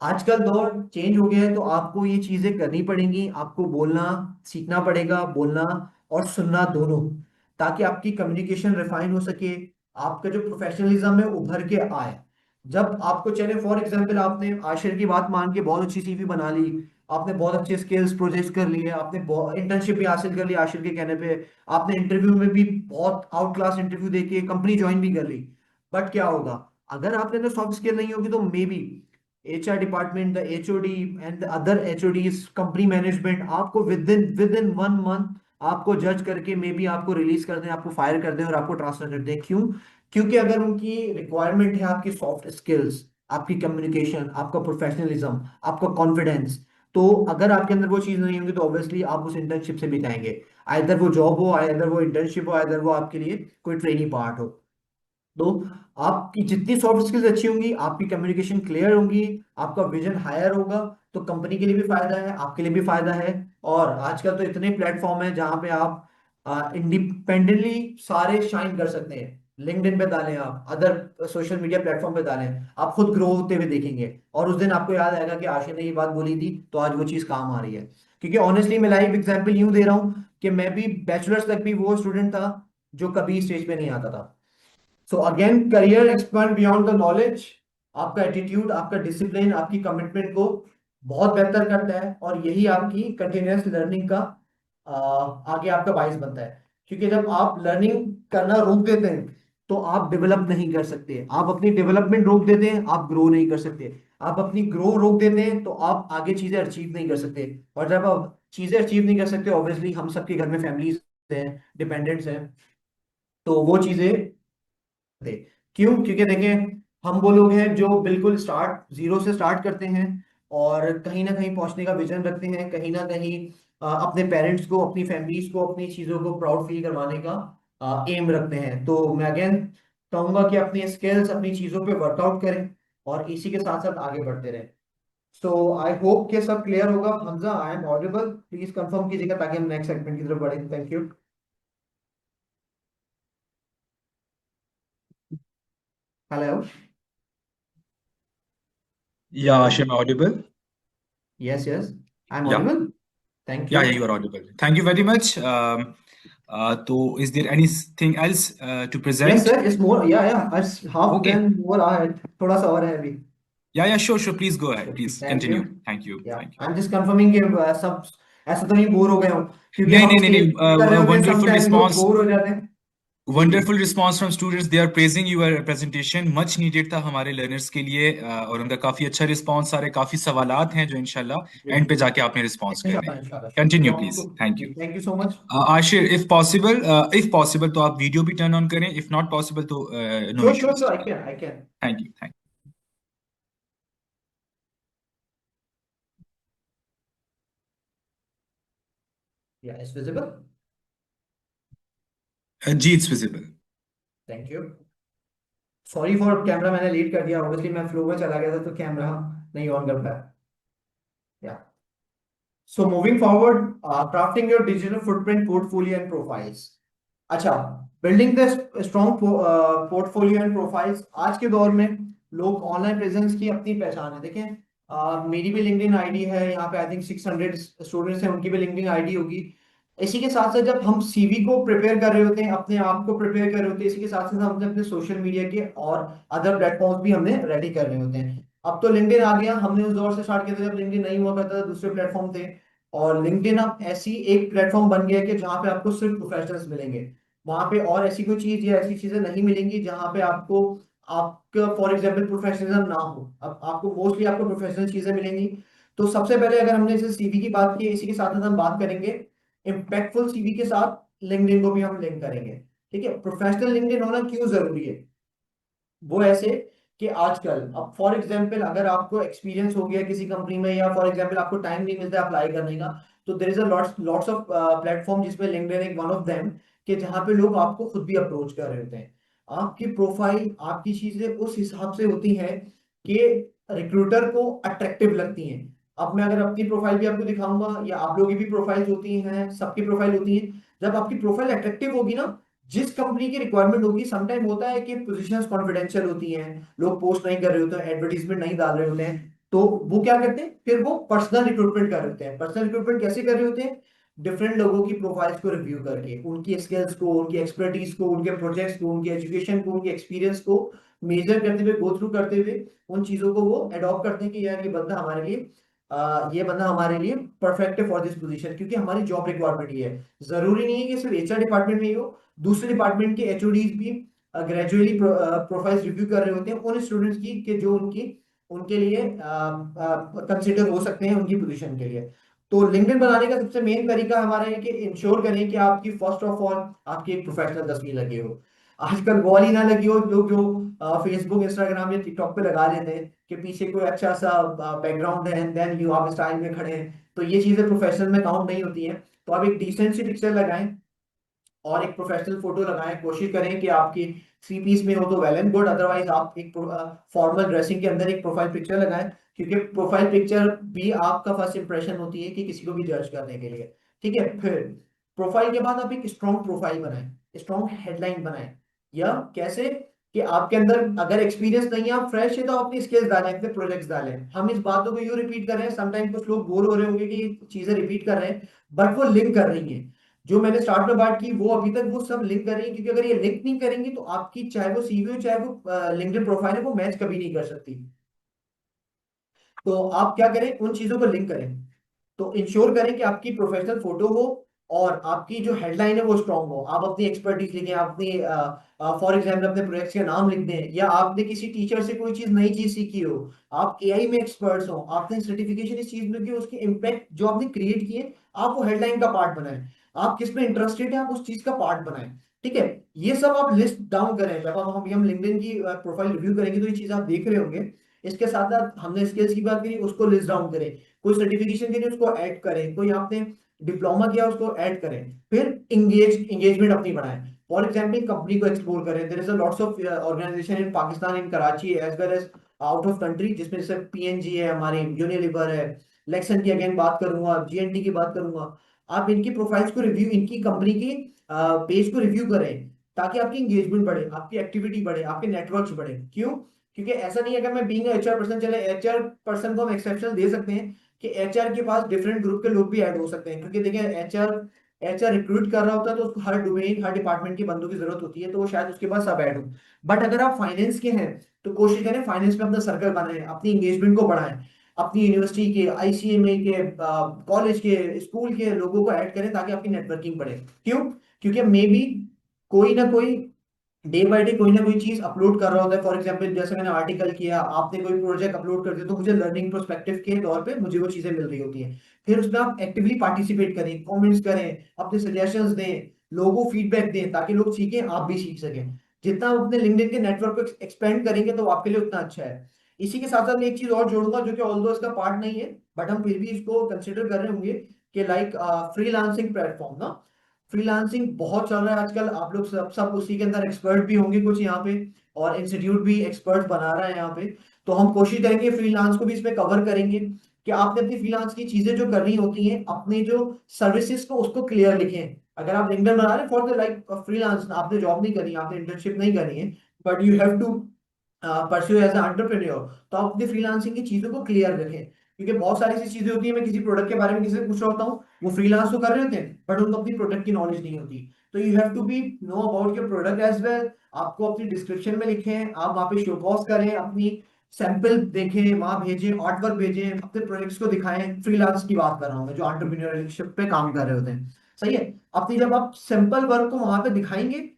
आजकल दौर चेंज हो गया है, तो आपको ये चीजें करनी पड़ेंगी, आपको बोलना सीखना पड़ेगा, बोलना और सुनना दोनों, ताकि आपकी कम्युनिकेशन रिफाइन हो सके, आपका जो प्रोफेशनलिज्म है उभर के आए। जब आपको चले, फॉर एग्जांपल आपने आशिर की बात मान के बहुत अच्छी सीवी बना ली, आपने बहुत अच्छे स्किल्स प्रोजेक्ट्स कर लिए, आपने इंटर्नशिप भी हासिल कर ली आशिर के कहने पे, आपने इंटरव्यू में भी बहुत आउट क्लास इंटरव्यू देके कंपनी ज्वाइन भी कर ली, बट क्या होगा? अगर आपके अंदर सॉफ्ट स्किल नहीं होगी तो may be HR department, the HOD and the other HODs, company management आपको विद इन 1 मंथ आपको जज करके मे बी आपको रिलीज कर दें, आपको फायर कर दें और आपको ट्रांसफर कर दें। क्यों? क्योंकि अगर उनकी रिक्वायरमेंट है आपकी सॉफ्ट स्किल्स, आपकी कम्युनिकेशन, आपका प्रोफेशनलिज्म, आपका कॉन्फिडेंस, तो अगर आपके अंदर वो चीज़ नहीं होगी तो ऑब्वियसली आप उस इंटर्नशिप से भी जाएंगे। आइदर वो जॉब हो, आइदर वो इंटर्नशिप हो, आइदर वो आपके लिए कोई ट्रेनिंग पार्ट हो। तो आपकी जितनी सॉफ्ट स्किल्स अच्छी होंगी, आपकी कम्युनिकेशन क्लियर होंगी, आपका विजन हायर होगा, तो कंपनी के लिए भी फायदा है, आपके लिए भी फायदा है। और आजकल तो इतने प्लेटफॉर्म है जहां पे आप इंडिपेंडेंटली सारे शाइन कर सकते हैं। लिंक्डइन पे डालें, आप अदर सोशल मीडिया प्लेटफॉर्म पे डालें, आप खुद ग्रो होते हुए देखेंगे। और उस दिन आपको याद आएगा कि आशी ने ये बात बोली थी, तो आज वो चीज काम आ रही है। क्योंकि ऑनेस्टली मैं लाइव एग्जांपल यूं दे रहा हूं कि मैं भी बैचलर्स तक भी वो स्टूडेंट था जो कभी स्टेज पे नहीं आता था। So again, career expand beyond the knowledge. आपका एटीट्यूड, आपका डिसिप्लिन, आपकी कमिटमेंट को बहुत बेहतर करता है, और यही आपकी कंटिन्यूअस लर्निंग का आगे आपका बाइस बनता है। क्योंकि जब आप लर्निंग करना रोक देते हैं तो आप डेवलप नहीं कर सकते, आप अपनी डेवलपमेंट रोक देते हैं, आप ग्रो नहीं कर सकते। आप अपनी ग्रो रोक देते हैं तो आप आगे चीजें अचीव नहीं कर सकते। और जब आप चीजें अचीव नहीं कर सकते, ऑब्वियसली हम सबके घर में फैमिलीज हैं, डिपेंडेंट्स हैं, तो वो चीजें थे। क्यों? क्योंकि देखें, हम वो लोग हैं जो बिल्कुल स्टार्ट जीरो से स्टार्ट करते हैं, और कहीं ना कहीं पहुंचने का विजन रखते हैं, कहीं ना कहीं अपने पेरेंट्स को, अपनी फैमिलीज को, अपनी चीजों को प्राउड फील करवाने का एम रखते हैं। तो मैं अगेन कहूंगा कि अपनी स्किल्स, अपनी चीजों पे वर्कआउट करें, और इसी के साथ साथ आगे बढ़ते रहें। सो आई होप कि सब क्लियर होगा। Hamza, I am audible? Please confirm कीजिएगा ताकि हम नेक्स्ट सेगमेंट की तरफ बढ़ें। Thank you. Hello? Yeah, hello? Ashim, audible? Yes yes, I am Yeah, Audible. Thank yeah, you. yeah, you are audible. Thank you very much. So, is there anything else to Yes, present? sir. It's more. Yeah. It's half Okay. then more ahead. थोड़ा सा और है अभी। Yeah, yeah, sure, sure. Please go ahead. Please Thank you. continue. Thank you. Yeah. Thank you. I'm just confirming कि सब ऐसा तो नहीं बोर हो गए हो, क्योंकि नहीं हम नहीं नहीं नहीं, कर रहे होते हैं, wonderful समटाइम लोग response. बोर हो जाते हैं। जी जी। Wonderful response from students, they are praising your presentation, much needed था हमारे लर्नर्स के लिए, और उनका काफी अच्छा रिस्पांस, सारे काफी सवालात हैं जो इंशाल्लाह जी एंड जी। पे जाके आपने रिस्पांस करने इंशाल्लाह हैं। इंशाल्लाह कंटिन्यू इंशाल्लाह। प्लीज। तो थैंक यू। जी, thank you so much. Ashir, if possible तो आप वीडियो भी टर्न ऑन करें, इफ नॉट पॉसिबल तो no sure sure issues. Sure, ठीक आई है। Can I can. Thank ya, it's visible. You जी, it's visible. Thank you. Sorry for camera, मैंने लेट कर दिया, ऑब्वियसली मैं फ्लो में चला गया था तो कैमरा नहीं ऑन कर पाया। या, so moving forward, crafting your digital footprint, portfolio and profiles. अच्छा, building the strong portfolio and profiles. आज के दौर में लोग ऑनलाइन प्रेजेंस की अपनी पहचान है। देखें, मेरी भी लिंक्डइन आईडी है, यहाँ पे आई थिंक 600 स्टूडेंट्स हैं, उनकी भी लिंक्डइन आईडी होगी। इसी के साथ साथ जब हम सीवी को प्रिपेयर कर रहे होते हैं, अपने आप को प्रिपेयर कर रहे होते हैं, इसी के साथ साथ हम अपने सोशल मीडिया के और अदर प्लेटफॉर्म्स भी हमने रेडी कर रहे होते हैं। अब तो लिंक्डइन आ गया, हमने उस दौर से स्टार्ट किया था जब लिंक्डइन नहीं हुआ करता था, दूसरे प्लेटफॉर्म थे। और लिंक्डइन अब ऐसी एक प्लेटफॉर्म बन गया है कि जहाँ पे आपको सिर्फ प्रोफेशनल्स मिलेंगे। वहां पे और ऐसी कोई चीज या ऐसी चीजें नहीं मिलेंगी जहां पे आपको, आपका फॉर एग्जांपल प्रोफेशनलिज्म ना हो। अब आपको मोस्टली आपको प्रोफेशनल चीजें मिलेंगी। तो सबसे पहले अगर हमने जैसे सीवी की बात की, इसी के साथ साथ हम बात करेंगे इम्पैक्टफुल सीवी के साथ लिंक्डइन को भी हम लिंक करेंगे। ठीक है, प्रोफेशनल लिंक्डइन होना क्यों जरूरी है? वो ऐसे कि आजकल, अब फॉर एग्जांपल अगर आपको एक्सपीरियंस हो गया किसी कंपनी में, या फॉर एग्जांपल आपको टाइम नहीं मिलता अप्लाई करने का, तो there is a lots of platform, जिसमें लिंक्डइन एक वन ऑफ देम, कि जहां पे लोग आपको खुद भी अप्रोच कर रहे होते हैं। आपकी प्रोफाइल, आपकी चीजें उस हिसाब से होती हैं कि रिक्रूटर को अट्रैक्टिव लगती हैं। अब मैं अगर अपनी प्रोफाइल भी आपको दिखाऊंगा, या आप लोगों की भी प्रोफाइल्स होती हैं, सबकी प्रोफाइल होती है, जब आपकी प्रोफाइल अट्रैक्टिव होगी ना, जिस कंपनी की रिक्वायरमेंट होगी, समटाइम होता है कि पोजीशंस कॉन्फिडेंशियल होती हैं, लोग पोस्ट नहीं कर रहे होते हैं, एडवर्टीजमेंट नहीं डाल रहे होते हैं, तो वो क्या करते हैं, फिर वो पर्सनल रिक्रूटमेंट कर रहे होते हैं। पर्सनल रिक्रूटमेंट कैसे कर रहे होते हैं? डिफरेंट लोगों की प्रोफाइल्स को रिव्यू करके, उनकी स्किल्स को, उनकी एक्सपर्टीज को, उनके प्रोजेक्ट्स को, उनकी एजुकेशन को, उनके एक्सपीरियंस को मेजर करते हुए, गो थ्रू करते हुए, उन चीजों को वो अडॉप्ट करते हैं कि यार ये बंदा हमारे लिए परफेक्ट है फॉर दिस पोजीशन, क्योंकि हमारी जॉब रिक्वायरमेंट ये है। जरूरी नहीं है कि सिर्फ एचआर डिपार्टमेंट में ही हो, दूसरे डिपार्टमेंट के एचओडीज भी ग्रेजुअली प्रोफाइल्स रिव्यू कर रहे होते हैं उन स्टूडेंट्स की, कि जो उनकी, उनके लिए कंसिडर हो सकते हैं उनकी पोजीशन के लिए। तो लिंक्डइन बनाने का सबसे मेन तरीका हमारा है कि इंश्योर करें कि आपकी फर्स्ट ऑफ ऑल आपकी एक प्रोफेशनल तस्वीर लगी हो। आजकल वॉल ही ना लगी हो, लोग जो फेसबुक इंस्टाग्राम या टिकटॉक पे लगा लेते हैं कि पीछे कोई अच्छा सा बैकग्राउंड है एंड देन यू आप स्टाइल में खड़े हैं, तो ये चीजें प्रोफेशनल में काउंट नहीं होती हैं। तो आप एक डिसेंट सी पिक्चर लगाएं और एक प्रोफेशनल फोटो लगाएं, कोशिश करें कि आपकी थ्री पीस में हो तो वेल एंड गुड, अदरवाइज आप एक फॉर्मल ड्रेसिंग के अंदर एक प्रोफाइल पिक्चर लगाएं, क्योंकि प्रोफाइल पिक्चर भी आपका फर्स्ट इंप्रेशन होती है कि किसी को भी जज करने के लिए। ठीक है, फिर प्रोफाइल के बाद आप एक स्ट्रॉन्ग प्रोफाइल बनाएं, स्ट्रॉन्ग हेडलाइन बनाएं। या कैसे कि आपके अंदर अगर एक्सपीरियंस नहीं है, आप फ्रेश है, तो अपनी स्किल्स डालें, अपने प्रोजेक्ट्स डालें। हम इस बातों को यूं रिपीट कर रहे हैं, समटाइम कुछ लोग बोर हो रहे होंगे कि चीजें रिपीट कर रहे हैं, बट वो लिंक कर रही है। जो मैंने स्टार्ट में बात की वो अभी तक वो सब लिंक कर रही है, क्योंकि अगर ये लिंक नहीं करेंगी तो आपकी चाहे वो सीवी हो चाहे वो लिंक्डइन प्रोफाइल है, वो मैच कभी नहीं कर सकती। तो आप क्या करें, उन चीजों को लिंक करें। तो इंश्योर करें कि आपकी प्रोफेशनल फोटो हो और आपकी जो हेडलाइन है वो स्ट्रांग हो। आप अपनी एक्सपर्टीज लिखें, अपनी फॉर एग्जाम्पल अपने प्रोजेक्ट्स के नाम लिख दें, या आपने किसी टीचर से कोई चीज नई चीज सीखी हो, आप एआई में एक्सपर्ट्स हो, आपने सर्टिफिकेशन इस चीज में की, उसके इम्पैक्ट जो आपने क्रिएट किए, आप वो हेडलाइन का पार्ट बनाएं। आप किस में इंटरेस्टेड है, आप उस चीज का पार्ट बनाएं। ठीक है, ये सब आप लिस्ट डाउन करें। जब हम लिंक्डइन की प्रोफाइल रिव्यू करेंगे तो ये चीज आप देख रहे होंगे। इसके साथ साथ हमने स्किल्स की बात करी, उसको लिस्ट डाउन करें। कोई सर्टिफिकेशन के लिए उसको ऐड करें, कोई आपने डिप्लोमा किया उसको ऐड करें। फिर एंगेजमेंट अपनी बढ़ाएं। फॉर एग्जाम्पल कंपनी को एक्सप्लोर करें। There is a lots of organization in Pakistan, in Karachi as well as out of country, जिसमें जैसे पीएनजी है, हमारी यूनिलीवर है, लेक्सन की अगेन बात करूंगा, जीएनटी की बात करूंगा। आप इनकी प्रोफाइल्स को रिव्यू, इनकी कंपनी की पेज को रिव्यू करें, ताकि आपकी एंगेजमेंट बढ़े, आपकी एक्टिविटी बढ़े, आपके नेटवर्क्स बढ़े। क्यों? क्योंकि ऐसा नहीं है अगर मैं बीइंग एचआर पर्सन, चले एचआर पर्सन को हम एक्सेप्शन दे सकते हैं कि एचआर के पास डिफरेंट ग्रुप के लोग भी ऐड हो सकते हैं, क्योंकि देखिए एचआर एचआर रिक्रूट कर रहा होता है तो उसको हर डोमेन हर डिपार्टमेंट के बंदों की जरूरत होती है, तो वो शायद उसके पास सब ऐड हो। बट अगर आप फाइनेंस के हैं तो कोशिश करें फाइनेंस में अपना सर्कल बनाएं, अपनी एंगेजमेंट को बढ़ाएं, अपनी यूनिवर्सिटी के, आईसीएमए के, कॉलेज के, स्कूल के लोगों को ऐड करें, ताकि आपकी नेटवर्किंग बढ़े। क्यों? क्योंकि मे बी कोई ना कोई डे बाय डे कोई ना कोई चीज अपलोड कर रहा होता है। फॉर एग्जांपल जैसे मैंने आर्टिकल किया, आपने कोई प्रोजेक्ट अपलोड कर दिया, तो मुझे लर्निंग प्रोस्पेक्टिव के तौर पे मुझे वो चीजें मिल रही होती हैं। फिर उसमें आप एक्टिवली पार्टिसिपेट करें, कमेंट्स करें, अपने सजेशंस दें, लोगों को फीडबैक दें, ताकि लोग सीखें, आप भी सीख सकें। जितना आप अपने लिंक्डइन के नेटवर्क को एक्सपेंड करेंगे तो आपके लिए उतना अच्छा है। इसी के साथ साथ मैं एक चीज और जोड़ूंगा, जो कि ऑल्दो इसका पार्ट नहीं है, बट हम फिर भी इसको कंसिडर कर रहे होंगे, कि लाइक फ्रीलांसिंग प्लेटफॉर्म ना, फ्रीलांसिंग बहुत चल रहा है आजकल। आप लोग सब उसी के अंदर एक्सपर्ट भी होंगे कुछ यहाँ पे, और इंस्टीट्यूट भी एक्सपर्ट बना रहा है यहाँ पे। तो हम कोशिश करेंगे फ्रीलांस को भी इसमें कवर करेंगे, कि आपने अपनी फ्रीलांस की चीजें जो करनी होती हैं, अपने जो सर्विसेज को उसको क्लियर लिखें। अगर आप लिंक्डइन बना रहे हैं फॉर द लाइक फ्रीलांस, आपने जॉब नहीं करनी, आपने इंटर्नशिप नहीं करनी है, but you have to pursue as entrepreneur, तो आप अपनी फ्रीलांसिंग की चीजों को क्लियर रखें। क्योंकि बहुत सारी ऐसी चीजें होती है, मैं किसी प्रोडक्ट के बारे में किसी से पूछ रहा होता हूँ, वो फ्रीलांस तो कर रहे होते हैं बट उनको अपनी प्रोडक्ट की नॉलेज नहीं होती। तो you have to be know about your product as well. आपको अपनी डिस्क्रिप्शन में लिखें, आप वहाँ पे शो कॉज करें, अपनी सैंपल देखें, वहां भेजें, आर्ट वर्क भेजें, अपने प्रोजेक्ट्स को दिखाएं। फ्रीलांस की बात कर रहा हूँ मैं, जो एंटरप्रेन्योरशिप पे काम कर रहे होते हैं। सही है। अपनी जब आप सिंपल वर्क को वहां पे दिखाएंगे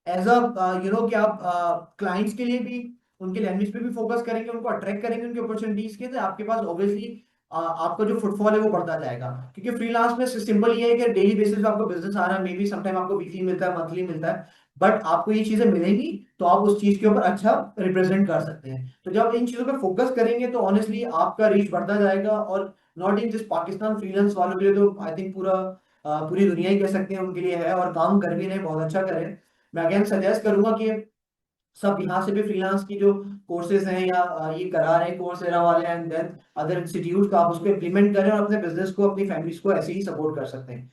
एज अ कि आप क्लाइंट्स के लिए भी उनके लैंग्वेज पे भी फोकस करेंगे, उनको अट्रैक्ट करेंगे उनकी अपॉर्चुनिटीज के, तो आपके पास ऑब्वियसली आपका जो फुटफॉल है वो बढ़ता जाएगा। क्योंकि फ्रीलांस में सिंपल ये है कि डेली बेसिस पे आपको बिजनेस आ रहा है, मे बी समटाइम आपको वीकली मिलता है, मंथली मिलता है, बट आपको ये चीजें मिलेंगी तो आप उस चीज के ऊपर अच्छा रिप्रेजेंट कर सकते हैं। तो जब इन चीजों पे फोकस करेंगे तो ऑनेस्टली आपका रीच बढ़ता जाएगा। और not in just Pakistan, freelance वालों के लिए तो आई थिंक पूरा पूरी दुनिया ही कह सकते हैं उनके लिए है, और काम कर भी रहे हैं, बहुत अच्छा कर रहे हैं। मैं अगेन सजेस्ट करूंगा कि सब यहाँ से भी फ्रीलांस की जो कोर्सेज हैं, या ये करा रहे हैं कोर्सेरा वाले एंड देन अदर इंस्टीट्यूट का, आप उसको इम्प्लीमेंट करें और अपने बिजनेस को, अपनी फैमिलीज को ऐसे ही सपोर्ट कर सकते हैं।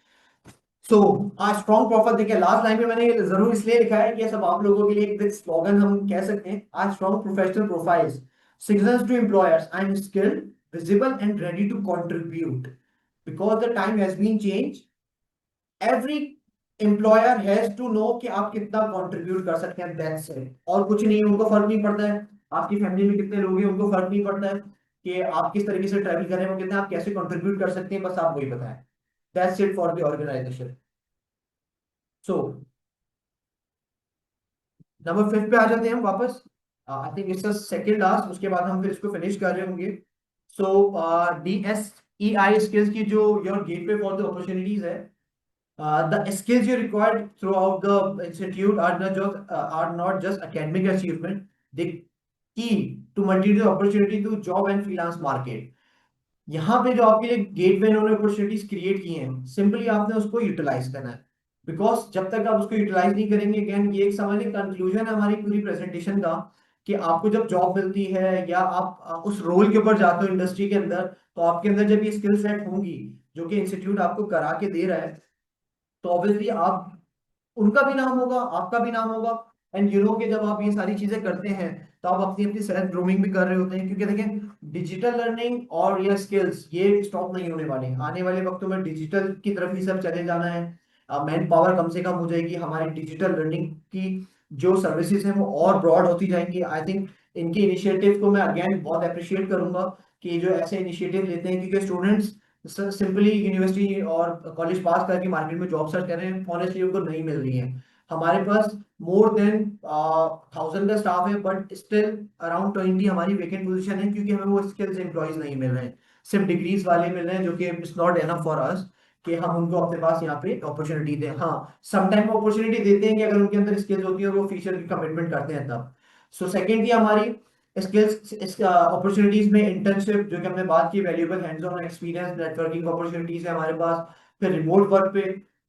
सो आज स्ट्रॉन्ग प्रोफाइल देखिए, लास्ट लाइन में मैंने ये जरूर इसलिए लिखा है कि सब आप लोगों के लिए एक स्लोगन हम कह सकते हैं, आज strong professional profiles signals to employers, I am skilled, visible and ready to contribute, because the time has been change. Every employer has to know कि आप कितना कंट्रीब्यूट कर सकते हैं, दैट्स इट। और कुछ नहीं, उनको फर्क नहीं पड़ता है आपकी फैमिली में कितने लोग हैं, उनको फर्क नहीं पड़ता है कि आप किस तरीके से ट्रैवल कर रहे हैं, वो कितना आप कैसे कंट्रीब्यूट कर सकते हैं, बस आप वही बताएं। That's it for the organization. So number 5 पे आ जाते हैं हम वापस। I think it's second last, उसके बाद हम फिर इसको फिनिश कर रहे होंगे। सो DSEI स्किल्स की जो your gateway for the opportunities है, The skills you required throughout the institute are not just academic achievement. They key to multitude opportunity to job and freelance market. यहाँ पे जो आपके लिए गेटवे इन्होंने अपॉर्चुनिटीज क्रिएट की हैं, सिंपली आपने उसको यूटिलाइज करना है। बिकॉज जब तक आप उसको यूटिलाइज नहीं करेंगे, अगेन ये एक समझ लें कंक्लूजन है हमारी पूरी प्रेजेंटेशन का, कि आपको जब जॉब मिलती है या आप उस रोल के ऊपर जाते हो इंडस्ट्री के अंदर, तो आपके अंदर जब ये स्किल सेट होंगी जो कि इंस्टीट्यूट आपको करा के दे रहा है, तो ऑब्वियसली आप, उनका भी नाम होगा, आपका भी नाम होगा। एंड यू नो कि जब आप ये सारी चीजें करते हैं तो आप अपनी अपनी सेल्फ ग्रूमिंग भी कर रहे होते हैं, क्योंकि देखें डिजिटल लर्निंग और ये स्किल्स ये स्टॉप नहीं होने वाले। आने वाले वक्तों में डिजिटल की तरफ ही सब चले जाना है। मैन पावर कम से कम हो जाएगी, हमारी डिजिटल लर्निंग की जो सर्विसेज हैं वो और ब्रॉड होती जाएंगी। आई थिंक इनके इनिशिएटिव को मैं अगेन बहुत अप्रिशिएट करूंगा कि जो ऐसे इनिशिएटिव लेते हैं, क्योंकि स्टूडेंट्स सिंपली यूनिवर्सिटी और कॉलेज पास करके मार्केट में जॉब सर्च कर रहे हैं, ऑनेस्टली उनको नहीं मिल रही है। हमारे पास मोर देन 1000 का स्टाफ है, बट स्टिल अराउंड 20 हमारी वेकेंट पोजीशन है, क्योंकि हमें वो स्किल्स एम्प्लॉयज नहीं मिल रहे हैं, सिर्फ डिग्रीज वाले मिल रहे हैं, जो कि it's not enough for us कि हम उनको अपने पास यहाँ पे अपॉर्चुनिटी दें। हाँ, सम टाइम अपॉर्चुनिटी देते हैं कि अगर उनके अंदर स्किल्स होती है और वो फ्यूचर की कमिटमेंट करते हैं तब। सो सेकेंडली हमारी स्किल्स अपॉर्चुनिटीज में इंटर्नशिप, जो कि हमने बात की, valuable hands on experience, networking opportunities है हमारे पास। फिर रिमोट वर्क पे,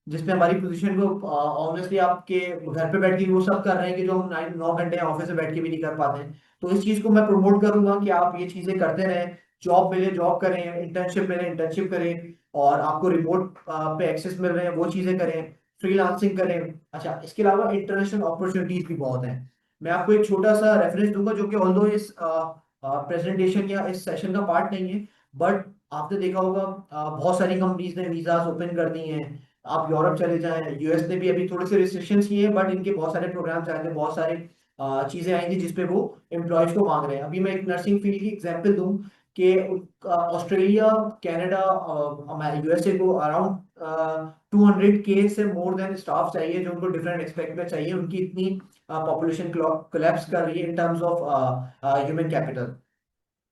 जिसमें हमारी पोजीशन को ऑब्वियसली आपके घर पे बैठ के वो सब कर रहे हैं कि जो हम 9 घंटे ऑफिस में बैठ के भी नहीं कर पाते हैं। तो इस चीज को मैं प्रमोट करूंगा कि आप ये चीजें करते रहें, जॉब मिले जॉब करें, इंटर्नशिप मिले इंटर्नशिप करें, और आपको रिमोट पे एक्सेस मिल रहे हैं वो चीजें करें, फ्रीलांसिंग करें। अच्छा, इसके अलावा इंटरनेशनल अपॉर्चुनिटीज भी बहुत हैं। मैं आपको एक छोटा सा रेफरेंस दूंगा, जो कि ऑल्दो इस प्रेजेंटेशन या इस सेशन का पार्ट नहीं है, बट आपने देखा होगा बहुत सारी कंपनीज ने वीजास ओपन कर दी हैं। आप यूरोप चले जाएं, यूएस ने भी अभी थोड़े से रिस्ट्रिक्शंस किए हैं, बट इनके बहुत सारे प्रोग्राम्स आएंगे, बहुत सारे चीजें आएंगी जिसपे वो एम्प्लॉयज को मांग रहे हैं। अभी मैं एक नर्सिंग फील्ड की एग्जांपल दूं कि ऑस्ट्रेलिया, कनाडा, यूएसए को अराउंड 200K से मोर देन स्टाफ चाहिए, जो उनको डिफरेंट एक्सपेक्ट में चाहिए। उनकी इतनी पॉपुलेशन कोलैप्स कर रही है in terms of human capital,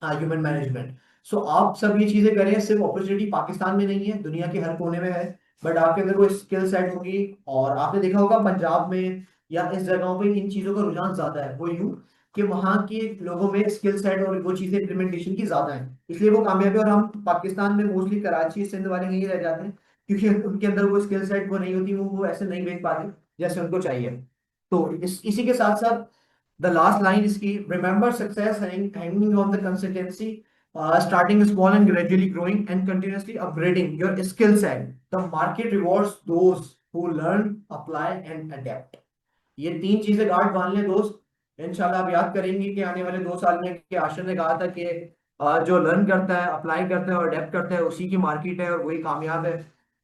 human management. So आप सब ये चीजें करें, सिर्फ अपॉर्चुनिटी पाकिस्तान में नहीं है, दुनिया के हर कोने में है, बट आपके अंदर वो स्किल सेट होगी। और आपने देखा होगा पंजाब में या इस जगहों पे इन चीजों का रुझान ज्यादा है, वो यूं कि वहाँ के लोगों में स्किल सेट और वो चीजें इम्प्लीमेंटेशन की ज्यादा है, इसलिए वो कामयाब है। और हम पाकिस्तान में मोस्टली कराची सिंध वाले यही रह जाते हैं, क्योंकि उनके अंदर वो स्किल सेट वो नहीं होती, वो ऐसे नहीं बेच पाते जैसे उनको चाहिए। तो इसी के साथ साथ the last line is key. Remember, success hanging on the consistency, starting small and gradually growing and continuously upgrading your skill set. The market rewards those who learn, apply and adapt. ये तीन चीजें गांठ बांध लें दोस्त। इंशाल्लाह आप याद करेंगे कि आने वाले 2 साल में कि आशा ने कहा था कि जो लर्न करता है, अप्लाई करता है और अडेप्ट करता है, उसी की मार्केट है और वही कामयाब है।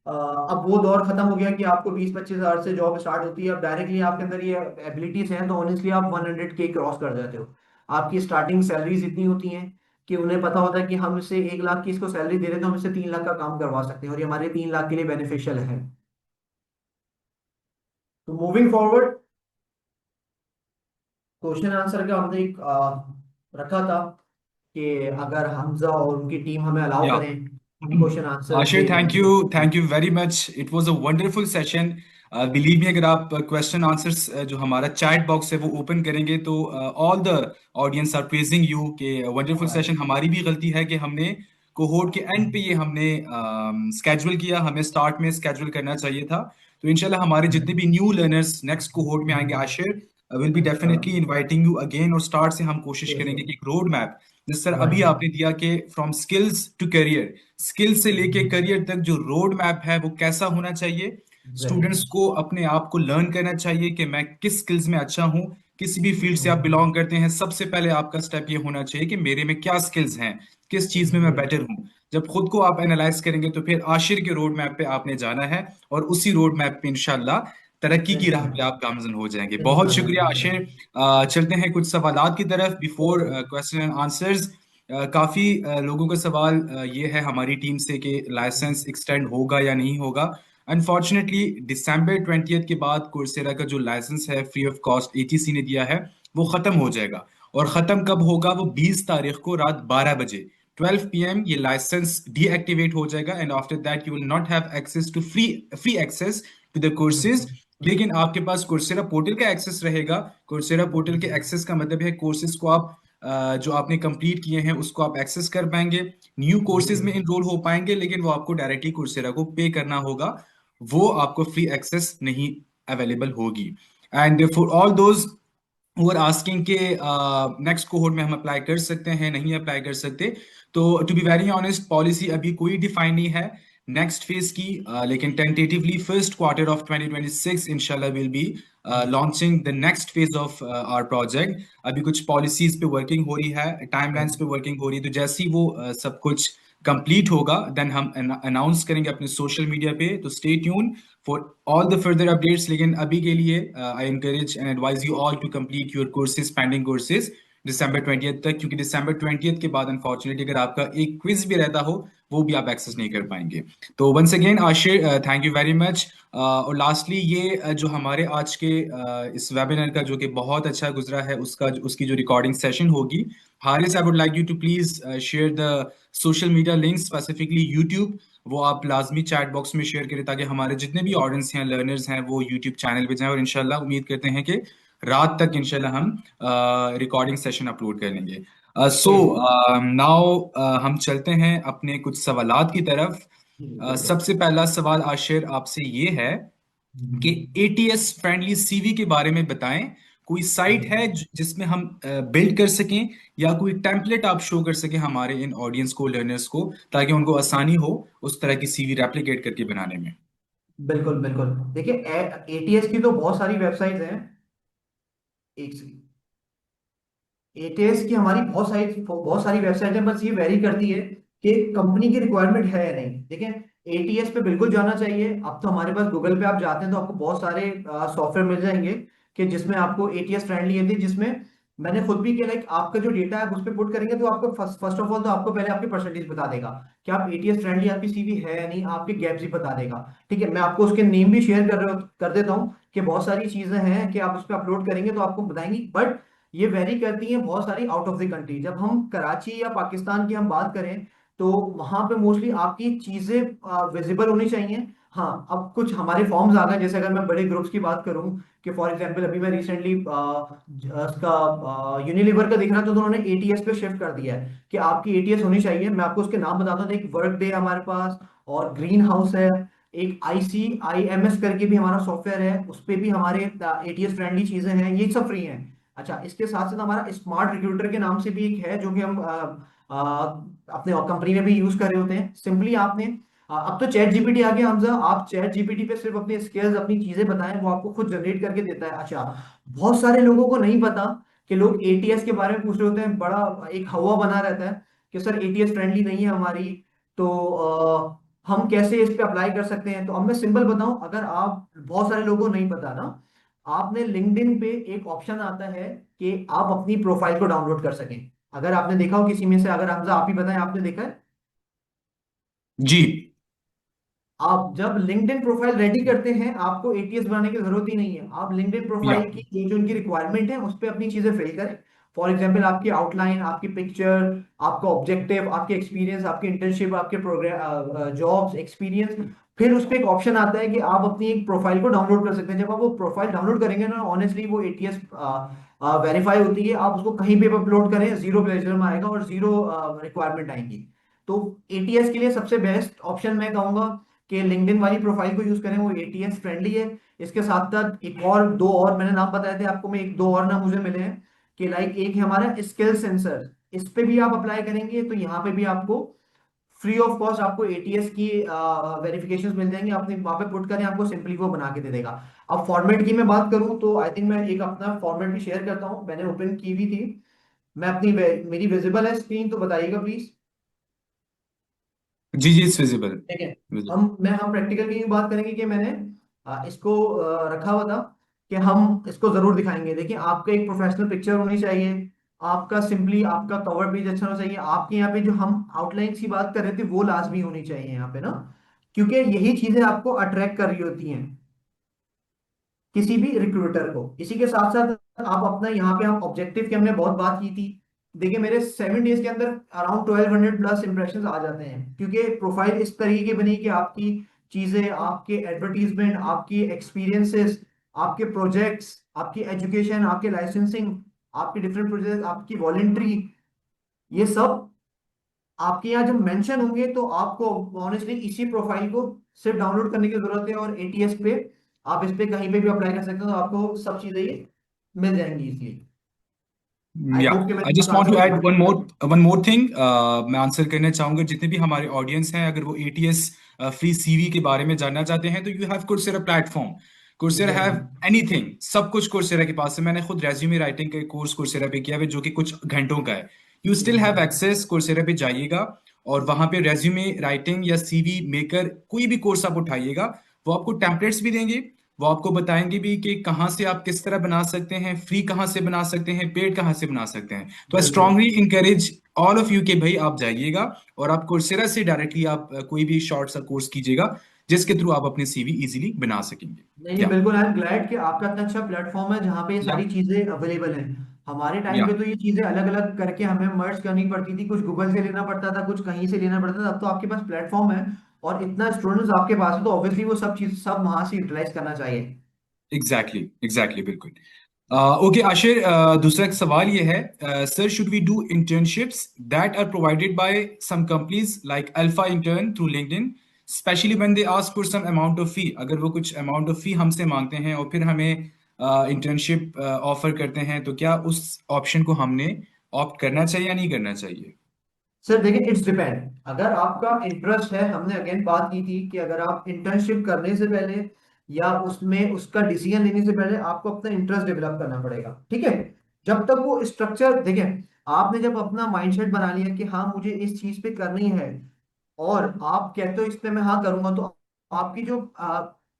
अब वो दौर खत्म हो गया कि आपको 20-25 हज़ार से जॉब स्टार्ट होती है। अब डायरेक्टली आपके अंदर ये एबिलिटीज हैं तो ऑनेस्टली आप 100K क्रॉस कर जाते हो। आपकी स्टार्टिंग सैलरीज इतनी होती हैं कि उन्हें पता होता है कि हम इससे 1 लाख की इसको सैलरी दे रहे हैं, तो हम इससे 3 लाख का काम करवा सकते हैं, और ये हमारे 3 लाख के लिए बेनिफिशियल है। तो मूविंग फॉरवर्ड, क्वेश्चन आंसर का हमने एक रखा था कि अगर हमजा और उनकी टीम हमें अलाउ Yeah. करें, question answer Ashir, thank you very much. It was a wonderful session. Believe me, अगर आप क्वेश्चन आंसर्स जो हमारा चैट बॉक्स है वो ओपन करेंगे तो all the audience are praising you के वंडरफुल सेशन। हमारी भी गलती है कि हमने कोहोर्ट के एंड पे ये हमने स्केड्यूल किया, हमें स्टार्ट में स्केड्यूल करना चाहिए था। तो इंशाल्लाह हमारे जितने भी न्यू लर्नर्स नेक्स्ट कोहोर्ट में आएंगे, Ashir will be definitely inviting you again, और स्टार्ट से हम कोशिश करेंगे कि एक रोड मैप, जिस तरह अभी आपने दिया कि from skills to career, skill से लेके करियर तक जो रोड मैप है वो कैसा होना चाहिए। स्टूडेंट्स को अपने आप को लर्न करना चाहिए कि मैं किस स्किल्स में अच्छा हूँ। किसी भी फील्ड से आप बिलोंग करते हैं, सबसे पहले आपका स्टेप ये होना चाहिए कि मेरे में क्या स्किल्स हैं, किस चीज में मैं बेटर हूँ। जब खुद को आप एनालाइज करेंगे तो फिर आशिर के रोड मैप पे आपने जाना है, और उसी रोड मैप पे इंशाल्लाह तरक्की की राह पे आप गामजन हो जाएंगे। बहुत शुक्रिया आशिर। चलते हैं कुछ सवालात की तरफ बिफोर क्वेश्चन एंड आंसर्स। काफी लोगों का सवाल ये है हमारी टीम से कि लाइसेंस एक्सटेंड होगा या नहीं होगा। अनफॉर्चुनेटली दिसंबर 20 के बाद कोर्सेरा का जो लाइसेंस है फ्री ऑफ कॉस्ट एटीसी ने दिया है वो खत्म हो जाएगा। और खत्म कब होगा? वो 20 तारीख को रात 12 बजे 12 p.m. ये लाइसेंस डीएक्टिवेट हो जाएगा and after that you will not have access to free access to the courses. लेकिन आपके पास कोर्सेरा पोर्टल का एक्सेस रहेगा। कोर्सेरा पोर्टल के एक्सेस का मतलब है कोर्सेज को आप जो आपने कंप्लीट किए हैं उसको आप एक्सेस कर पाएंगे, न्यू कोर्सेज में इनरोल हो पाएंगे, लेकिन वो आपको डायरेक्टली कोर्सेरा को पे करना होगा, वो आपको फ्री एक्सेस नहीं अवेलेबल होगी। And for all those who are asking के नेक्स्ट कोहोर्ट में हम अप्लाई कर सकते हैं नहीं अप्लाई कर सकते, तो to be very honest policy अभी कोई डिफाइन नहीं है नेक्स्ट फेज की, लेकिन टेंटेटिवली फर्स्ट क्वार्टर ऑफ 2026 इंशाल्लाह will be launching the next phase of our project. अभी कुछ पॉलिसीज पे वर्किंग हो रही है, टाइमलाइंस पे वर्किंग हो रही है, तो जैसे ही वो सब कुछ कंप्लीट होगा देन हम अनाउंस करेंगे अपने सोशल मीडिया पे, तो stay tune for all the further updates. लेकिन अभी के लिए I encourage and advise you all to complete your courses, pending courses दिसंबर 20th तक, क्योंकि दिसंबर 20th के बाद अनफॉर्चुनेटली अगर आपका एक क्विज भी रहता हो वो भी आप एक्सेस नहीं कर पाएंगे। तो once again Ashir, thank you very much. और लास्टली ये जो हमारे आज के इस वेबिनार का जो कि बहुत अच्छा गुजरा है उसकी जो रिकॉर्डिंग सेशन होगी, Haris I would like you to please share the social media link, specifically YouTube, वो आप लाजमी चैट बॉक्स में शेयर करें ताकि हमारे जितने भी ऑडियंस हैं, लर्नर्स हैं, वो यूट्यूब चैनल पे जाएं। और इंशाल्लाह उम्मीद करते हैं कि रात तक इंशाल्लाह हम रिकॉर्डिंग सेशन अपलोड कर लेंगे। सो नाउ हम चलते हैं अपने कुछ सवालात की तरफ। सबसे पहला सवाल आशिर आपसे ये है कि एटीएस फ्रेंडली सीवी के बारे में बताएं। कोई साइट है जिसमें हम बिल्ड कर सकें, या कोई टेम्पलेट आप शो कर सकें हमारे इन ऑडियंस को, लर्नर्स को, ताकि उनको आसानी हो उस तरह की सीवी रेप्लिकेट करके बनाने में। बिल्कुल बिल्कुल। देखिए, एटीएस की तो बहुत सारी वेबसाइट्स हैं। एक एटीएस की हमारी बहुत सारी वेबसाइट है, बस ये वेरी करती है कि कंपनी की रिक्वायरमेंट है या नहीं। देखिए, एटीएस पे बिल्कुल जाना चाहिए। अब तो हमारे पास गूगल पे आप जाते हैं तो आपको बहुत सारे सॉफ्टवेयर मिल जाएंगे कि जिसमें आपको एटीएस फ्रेंडली है, जिसमें मैंने खुद भी किया। लाइक आपका जो डेटा है आप उस पर पुट करेंगे तो आपको फर्स्ट ऑफ ऑल तो आपको पहले आपकी परसेंटेज बता देगा कि आप एटीएस फ्रेंडली आपकी सीवी है या नहीं, आपके गैप्स भी बता देगा। ठीक है, मैं आपको उसके नेम भी शेयर कर देता हूँ कि बहुत सारी चीजें हैं कि आप उस पर अपलोड करेंगे तो आपको बताएंगी, बट ये वेरी करती हैं बहुत सारी आउट ऑफ द कंट्री। जब हम कराची या पाकिस्तान की हम बात करें तो वहां पे मोस्टली आपकी चीजें विजिबल होनी चाहिए। हाँ, अब कुछ हमारे फॉर्म्स आ गए, जैसे अगर मैं बड़े ग्रुप्स की बात करूं कि फॉर एग्जांपल अभी मैं रिसेंटली उसका यूनिलीवर का देख रहा था, तो उन्होंने एटीएस पे शिफ्ट कर दिया है कि आपकी एटीएस होनी चाहिए। मैं आपको उसके नाम बताता हूँ। एक वर्क डे हमारे पास, और ग्रीन हाउस है, एक आईसीआईएमएस करके भी हमारा सॉफ्टवेयर है, उस पे भी हमारे एटीएस फ्रेंडली चीजें हैं, ये सब फ्री हैं। अच्छा, इसके साथ साथ हमारा स्मार्ट रिक्रूटर के नाम से भी एक है जो कि हम अपने कंपनी में भी यूज कर रहे होते हैं। सिंपली आपने अब तो चैट जीपीटी आ गया हमजा, आप चैट जीपीटी पे सिर्फ अपने स्किल्स, अपनी चीजें बताएं, वो आपको खुद जनरेट करके देता है। अच्छा, बहुत सारे लोगों को नहीं पता कि लोग एटीएस के बारे में पूछ रहे होते हैं, बड़ा एक हवा बना रहता है कि सर एटीएस फ्रेंडली नहीं है हमारी, तो हम कैसे इस पे अप्लाई कर सकते हैं। तो अब मैं सिंपल बताऊं, अगर आप, बहुत सारे लोगों को नहीं पता ना, आपने लिंक्डइन पे एक ऑप्शन आता है कि आप अपनी प्रोफाइल को डाउनलोड कर सकें। अगर आपने देखा हो किसी में से, अगर हमजा आप ही बताएं, आपने देखा है? जी। आप जब लिंक्डइन प्रोफाइल रेडी करते हैं आपको एटीएस बनाने की जरूरत ही नहीं है। आप लिंक्डइन या प्रोफाइल की जो जो उनकी रिक्वायरमेंट है उस पर अपनी चीजें फिल करें। फॉर एग्जांपल आपकी आउटलाइन, आपकी पिक्चर, आपका ऑब्जेक्टिव, आपके एक्सपीरियंस, आपकी इंटर्नशिप, आपके प्रोग्राम, जॉब्स एक्सपीरियंस। फिर उस पर एक ऑप्शन आता है कि आप अपनी एक प्रोफाइल को डाउनलोड कर सकते हैं। जब आप वो प्रोफाइल डाउनलोड करेंगे ना, ऑनेस्टली वो एटीएस वेरीफाई होती है। आप उसको कहीं पे भी अपलोड करें, जीरो प्लेजर आएगा और जीरो रिक्वायरमेंट आएंगी। तो एटीएस के लिए सबसे बेस्ट ऑप्शन मैं कहूंगा कि लिंक्डइन वाली प्रोफाइल को यूज करें, वो एटीएस फ्रेंडली है। इसके साथ साथ एक और दो और मैंने नाम बताए थे आपको, मैं एक दो और नाम मुझे मिले हैं कि लाइक एक है हमारा स्किल सेंसर, इस पे भी आप अप्लाई करेंगे तो यहाँ पे भी आपको फ्री ऑफ कॉस्ट आपको एटीएस की वेरिफिकेशंस मिल जाएंगे। आपने वहां पे पुट करें, आपको सिंपली वो बना के दे देगा। अब फॉर्मेट की मैं बात करूं तो आई थिंक मैं एक अपना फॉर्मेट भी शेयर करता हूं, मैंने ओपन की हुई थी। मैं अपनी मेरी विजिबल है स्क्रीन, तो बताइएगा प्लीज। जी जी, इट्स विजिबल। ठीक है, हम प्रैक्टिकल की बात करेंगे कि मैंने इसको रखा हुआ था कि हम इसको जरूर दिखाएंगे। देखिए, आपका एक प्रोफेशनल पिक्चर होनी चाहिए, आपका सिंपली आपका कवर पेज अच्छा होना चाहिए, आपके यहाँ पे जो हम आउटलाइंस की बात कर रहे थे वो लाजमी होनी चाहिए यहाँ पे ना, क्योंकि यही चीजें आपको अट्रैक्ट कर रही होती हैं किसी भी रिक्रूटर को। इसी के साथ साथ आप अपना यहाँ पे, हम ऑब्जेक्टिव की हमने बहुत बात की थी देखिए मेरे 7 डेज के अंदर अराउंड 1200+ इंप्रेशंस आ जाते हैं, क्योंकि प्रोफाइल इस तरीके की बनी कि आपकी चीजें, आपके एडवर्टीजमेंट, आपकी एक्सपीरियंसेस, आपके प्रोजेक्ट्स, आपकी एजुकेशन, आपके लाइसेंसिंग, आपके डिफरेंट प्रोजेक्ट, आपकी वॉलेंट्री, ये सब आपके यहाँ जब मेंशन होंगे तो आपको ऑनेस्टली इसी प्रोफाइल को सिर्फ डाउनलोड करने की जरूरत है, और एटीएस पे आप इस पे कहीं पे भी अप्लाई कर सकते हो, तो आपको सब चीजें ये मिल जाएंगी इसलिए। आई या होप कि आई मैंने जस्ट बस वांट टू आंसर कर ऐड वन मोर थिंग। मैं आंसर करना चाहूंगा, जितने भी हमारे ऑडियंस हैं, अगर वो एटीएस फ्री सीवी के बारे में जानना चाहते हैं, तो you have Coursera platform. Coursera exactly. Have anything, सब कुछ कुर्सेरा के पास है। मैंने खुद रेज्यूमे राइटिंग का कोर्स कुर्सेरा पे किया है, जो कि कुछ घंटों का है। You still have access, Coursera पे जाइएगा और वहां पे रेज्यूमे राइटिंग या सीवी मेकर कोई भी कोर्स आप उठाइएगा, वो आपको टेम्पलेट्स भी देंगे। वो आपको बताएंगे भी कि कहाँ से आप किस तरह बना सकते हैं, फ्री कहाँ से बना सकते हैं, पेड कहाँ से बना सकते हैं। तो आई बिल्कुल। Strongly encourage all of you कि भाई आप जाइएगा और आप कोर्सेरा से डायरेक्टली आप कोई भी शॉर्ट सा कोर्स कीजिएगा, जिसके थ्रू आप अपने सीवी इजीली बना सकेंगे। नहीं नहीं, या बिल्कुल, आई एम ग्लैड कि आपका इतना अच्छा प्लेटफॉर्म है जहाँ पे ये या सारी चीजें अवेलेबल हैं। हमारे टाइम या पे तो ये चीजें अलग अलग करके हमें मर्ज करनी पड़ती थी, कुछ गूगल से लेना पड़ता था, कुछ कहीं से लेना पड़ता था। अब तो आपके पास प्लेटफॉर्म है और इतना स्टूडेंट्स आपके पास है, तो ऑब्वियसली वो सब चीज सब वहां से यूटिलाइज करना चाहिए। एग्जैक्टली एग्जैक्टली, बिल्कुल। ओके आशिर, दूसरा एक सवाल ये है, sir should we do internships that are provided by some companies like Alpha Intern through LinkedIn, specially when they ask for some amount of fee? अगर वो कुछ अमाउंट ऑफ फी हमसे मांगते हैं और फिर हमें इंटर्नशिप ऑफर करते हैं, तो क्या उस ऑप्शन को हमने ऑप्ट करना चाहिए या नहीं करना चाहिए? सर देखिए, इट्स डिपेंड। अगर आपका इंटरेस्ट है, हमने अगेन बात की थी कि अगर आप इंटर्नशिप करने से पहले या उसमें उसका डिसीजन लेने से पहले आपको अपना इंटरेस्ट डेवलप करना पड़ेगा, ठीक है। जब तक वो स्ट्रक्चर देखिए, आपने जब अपना माइंडसेट बना लिया कि हाँ मुझे इस चीज पे करनी है, और आप कहते हो इस पे मैं हाँ करूंगा, तो आपकी जो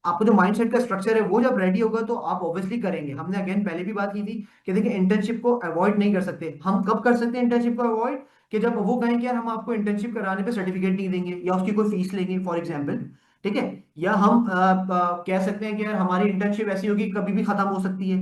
आपका जो माइंडसेट का स्ट्रक्चर है वो जब रेडी होगा तो आप ऑब्वियसली करेंगे। हमने अगेन पहले भी बात की थी कि देखिए, इंटर्नशिप को अवॉइड नहीं कर सकते। हम कब कर सकते हैं इंटर्नशिप को अवॉइड? कि जब वो कहें कि यार हम आपको इंटर्नशिप कराने पे सर्टिफिकेट नहीं देंगे या उसकी कोई फीस लेंगे फॉर एग्जाम्पल, ठीक है। या हम कह सकते हैं कि यार हमारी इंटर्नशिप ऐसी होगी कभी भी खत्म हो सकती है,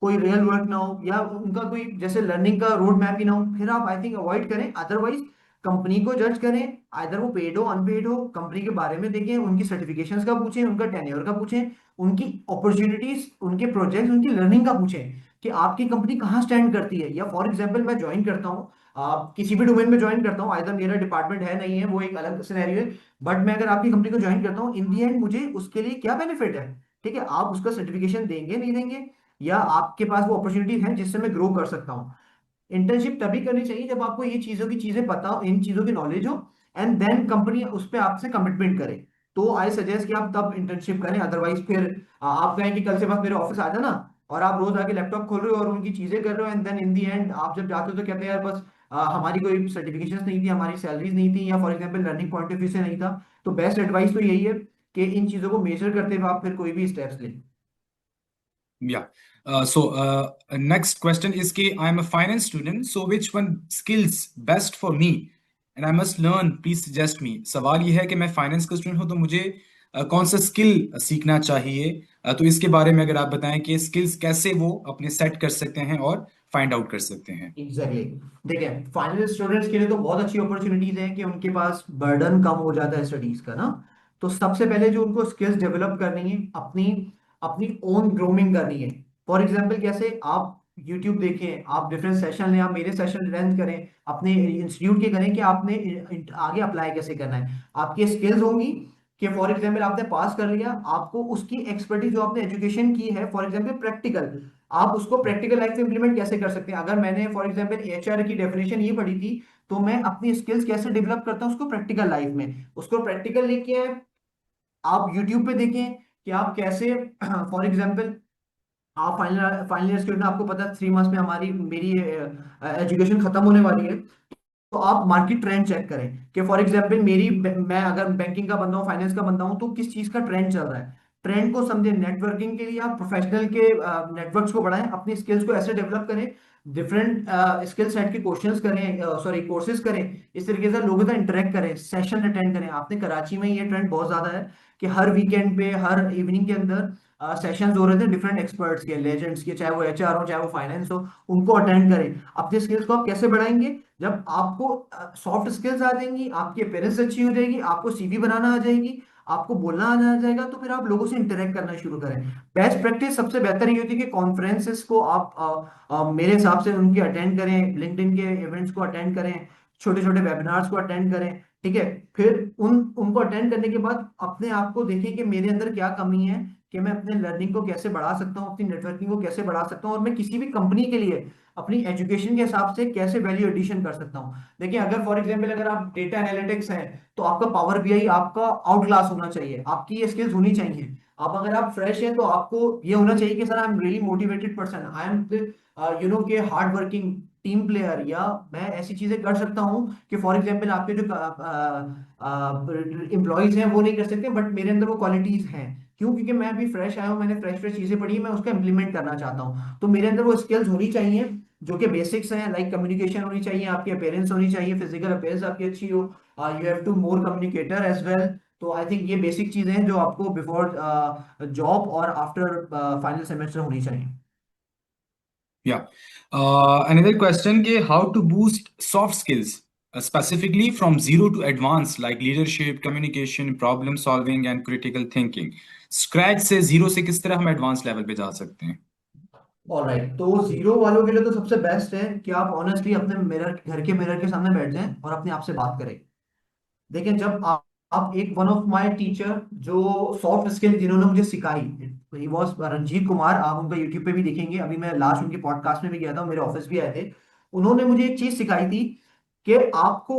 कोई रियल वर्क ना हो, या उनका कोई जैसे लर्निंग का रोड मैप ही ना हो, फिर आप आई थिंक अवॉइड करें। अदरवाइज कंपनी को जज करें, आइदर वो पेड हो अनपेड हो, कंपनी के बारे में देखें, उनकी सर्टिफिकेशंस का पूछें, उनका टेन्योर का पूछें, उनकी अपॉर्चुनिटीज, उनके प्रोजेक्ट्स, उनकी लर्निंग का पूछें कि आपकी कंपनी कहाँ स्टैंड करती है। या फॉर एग्जाम्पल मैं ज्वाइन करता हूँ, आप किसी भी डोमेन में ज्वाइन करता हूँ, आइदर मेरा डिपार्टमेंट है नहीं है वो एक अलग सिनेरियो है, बट मैं अगर आपकी कंपनी को ज्वाइन करता हूँ, इन दी एंड मुझे उसके लिए क्या बेनिफिट है, ठीक है। आप उसका सर्टिफिकेशन देंगे नहीं देंगे, या आपके पास वो अपॉर्चुनिटीज हैं जिससे मैं ग्रो कर सकता हूँ। इंटर्नशिप तभी करनी चाहिए जब आपको ये चीजों की चीजें पता हो, इन चीजों की नॉलेज हो, एंड देन कंपनी उस पर आपसे कमिटमेंट करे। तो आई सजेस्ट कि आप तब इंटर्नशिप करें। अदरवाइज फिर आप कहें कि कल से बस मेरे ऑफिस आ जाना, और आप रोज आके लैपटॉप खोल रहे हो और उनकी चीजें कर रहे हो, and then in the end आप जब जाते हो तो कहते हैं यार बस हमारी कोई सर्टिफिकेशन नहीं थी, हमारी सैलरीज नहीं थी, या for example learning point of view से नहीं था। तो बेस्ट एडवाइस तो यही है कि इन चीजों को मेजर करते हुए आप फिर कोई भी स्टेप्स लें। Yeah. Next question is कि I'm a finance student, so which one skills best for me and I must learn, please suggest me. सवाल ये है कि मैं फाइनेंस का स्टूडेंट हूँ, तो मुझे कौन सा स्किल सीखना चाहिए? तो इसके बारे में अगर आप बताएं कि स्किल्स कैसे वो अपने सेट कर सकते हैं और फाइंड आउट कर सकते हैं। एग्जैक्टली देखिए, फाइनल स्टूडेंट्स के लिए तो बहुत अच्छी अपॉर्चुनिटीज है कि उनके पास बर्डन कम हो जाता है स्टडीज का ना। तो सबसे पहले जो उनको स्किल्स डेवलप करनी है, अपनी अपनी ओन ग्रूमिंग करनी है। फॉर एग्जांपल कैसे? आप यूट्यूब देखें, आप डिफरेंट सेशन लें, आप मेरे सेशन अटेंड करें, अपने इंस्टीट्यूट के करें कि आपने आगे अप्लाई कैसे करना है। आपकी स्किल्स होंगी कि फॉर एग्जांपल आपने पास कर लिया, आपको उसकी एक्सपर्टीज जो आपने एजुकेशन की है, फॉर एग्जांपल प्रैक्टिकल, आप उसको प्रैक्टिकल लाइफ में इंप्लीमेंट कैसे कर सकते हैं। अगर मैंने फॉर एग्जांपल एचआर की डेफिनेशन ये पढ़ी थी, तो मैं अपनी स्किल्स कैसे डेवलप करता हूँ उसको प्रैक्टिकल लाइफ में, उसको प्रैक्टिकल लेके आए। आप यूट्यूब पे देखें कि आप कैसे फॉर एग्जांपल आप फाइनल फाइनल ईयर स्टूडेंट, आपको पता है 3 मंथ्स में हमारी मेरी एजुकेशन खत्म होने वाली है। तो आप मार्केट ट्रेंड चेक करें कि फॉर एग्जांपल मैं अगर बैंकिंग का बंदा हूँ, फाइनेंस का बंदा हूँ, तो किस चीज का ट्रेंड चल रहा है। ट्रेंड को समझें, नेटवर्किंग के लिए आप प्रोफेशनल के नेटवर्क्स को बढ़ाएं, अपनी स्किल्स को ऐसे डेवलप करें, डिफरेंट स्किल सेट के क्वेश्चंस करें, सॉरी कोर्सेज करें, इस तरीके से लोगों से इंटरेक्ट करें, सेशन अटेंड करें। आपने कराची में ये ट्रेंड बहुत ज्यादा है कि हर वीकेंड पे, हर इवनिंग के अंदर सेशंस हो रहे थे डिफरेंट एक्सपर्ट्स के, लेजेंड्स के, चाहे वो एचआर हो चाहे वो फाइनेंस हो, उनको अटेंड करें। अपनी स्किल्स को आप कैसे बढ़ाएंगे? जब आपको सॉफ्ट स्किल्स आ जाएंगी, आपकी अपीयरेंस अच्छी हो जाएगी, आपको सीवी बनाना आ जाएगी, आपको बोलना आ जाएगा, तो फिर आप लोगों से इंटरेक्ट करना शुरू करें। बेस्ट प्रैक्टिस सबसे बेहतर ये होती है कि कॉन्फ्रेंसेस को आप मेरे हिसाब से उनके अटेंड करें, लिंक्डइन के इवेंट्स को अटेंड करें, छोटे छोटे वेबिनार्स को अटेंड करें। ठीक है, फिर उनको अटेंड करने के बाद अपने आप को देखें कि मेरे अंदर क्या कमी है, कि मैं अपने लर्निंग को कैसे बढ़ा सकता हूँ, अपनी नेटवर्किंग को कैसे बढ़ा सकता हूँ, और मैं किसी भी कंपनी के लिए अपनी एजुकेशन के हिसाब से कैसे वैल्यू एडिशन कर सकता हूँ। देखिए, अगर फॉर एग्जांपल अगर आप डेटा एनालिटिक्स हैं, तो आपका पावर बीआई आपका आउट क्लास होना चाहिए, आपकी ये स्किल्स होनी चाहिए। आप अगर आप फ्रेश हैं तो आपको ये होना चाहिए कि sir, I am really motivated person, I am के हार्ड वर्किंग टीम प्लेयर, या मैं ऐसी चीजें कर सकता हूँ कि फॉर एग्जांपल आपके जो एम्प्लॉयज हैं वो नहीं कर सकते, बट मेरे अंदर वो क्वालिटीज हैं। क्यों? क्योंकि मैं अभी फ्रेश आया हूँ, मैंने फ्रेश फ्रेश चीजें पढ़ी, मैं उसका इंप्लीमेंट करना चाहता हूँ, तो मेरे अंदर वो स्किल्स होनी चाहिए जो कि बेसिक्स हैं। लाइक कम्युनिकेशन होनी चाहिए, आपकी अपीयरेंस होनी चाहिए, फिजिकल अपीयरेंस आपकी अच्छी हो, you have to more communicator as well. तो आई थिंक ये बेसिक चीजें हैं जो आपको बिफोर जॉब और आफ्टर फाइनल सेमेस्टर होनी चाहिए। Yeah. Another question कि how to boost soft skills specifically from zero to advanced like leadership, communication, problem solving and critical thinking. Scratch से zero से किस तरह हम advanced level पे जा सकते हैं? ऑलराइट, तो जीरो वालों के लिए तो सबसे बेस्ट है कि आप ऑनेस्टली अपने मिरर, घर के मिरर के सामने बैठ जाएं और अपने आप से बात करें। देखिए, जब आप एक वन ऑफ माय टीचर जो सॉफ्ट स्किल जिन्होंने मुझे सिखाई, ही वाज रंजीत कुमार, आप उनका यूट्यूब पे भी देखेंगे, अभी मैं लास्ट उनके पॉडकास्ट में भी गया था, मेरे ऑफिस भी आए थे। उन्होंने मुझे एक चीज सिखाई थी कि आपको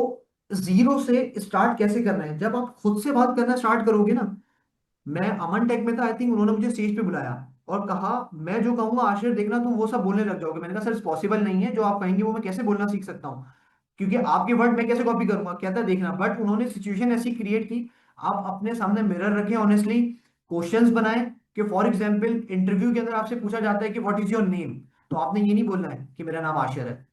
जीरो से स्टार्ट कैसे करना है। जब आप खुद से बात करना स्टार्ट करोगे ना, मैं अमन टेक में था, आई थिंक उन्होंने मुझे स्टेज पे बुलाया और कहा, मैं जो कहूंगा आशीष देखना तुम वो सब बोलने लग जाओगे। मैंने कहा सर, पॉसिबल नहीं है, जो आप कहेंगे वो मैं कैसे बोलना सीख सकता हूँ, क्योंकि आपके वर्ड मैं कैसे कॉपी करूंगा। कहता देखना, बट उन्होंने सिचुएशन ऐसी क्रिएट की, आप अपने सामने मिरर रखें, ऑनेस्टली क्वेश्चंस बनाएं, कि फॉर एग्जांपल इंटरव्यू के अंदर आपसे पूछा जाता है कि व्हाट इज योर नेम, तो आपने ये नहीं बोलना है कि मेरा नाम आशिर है।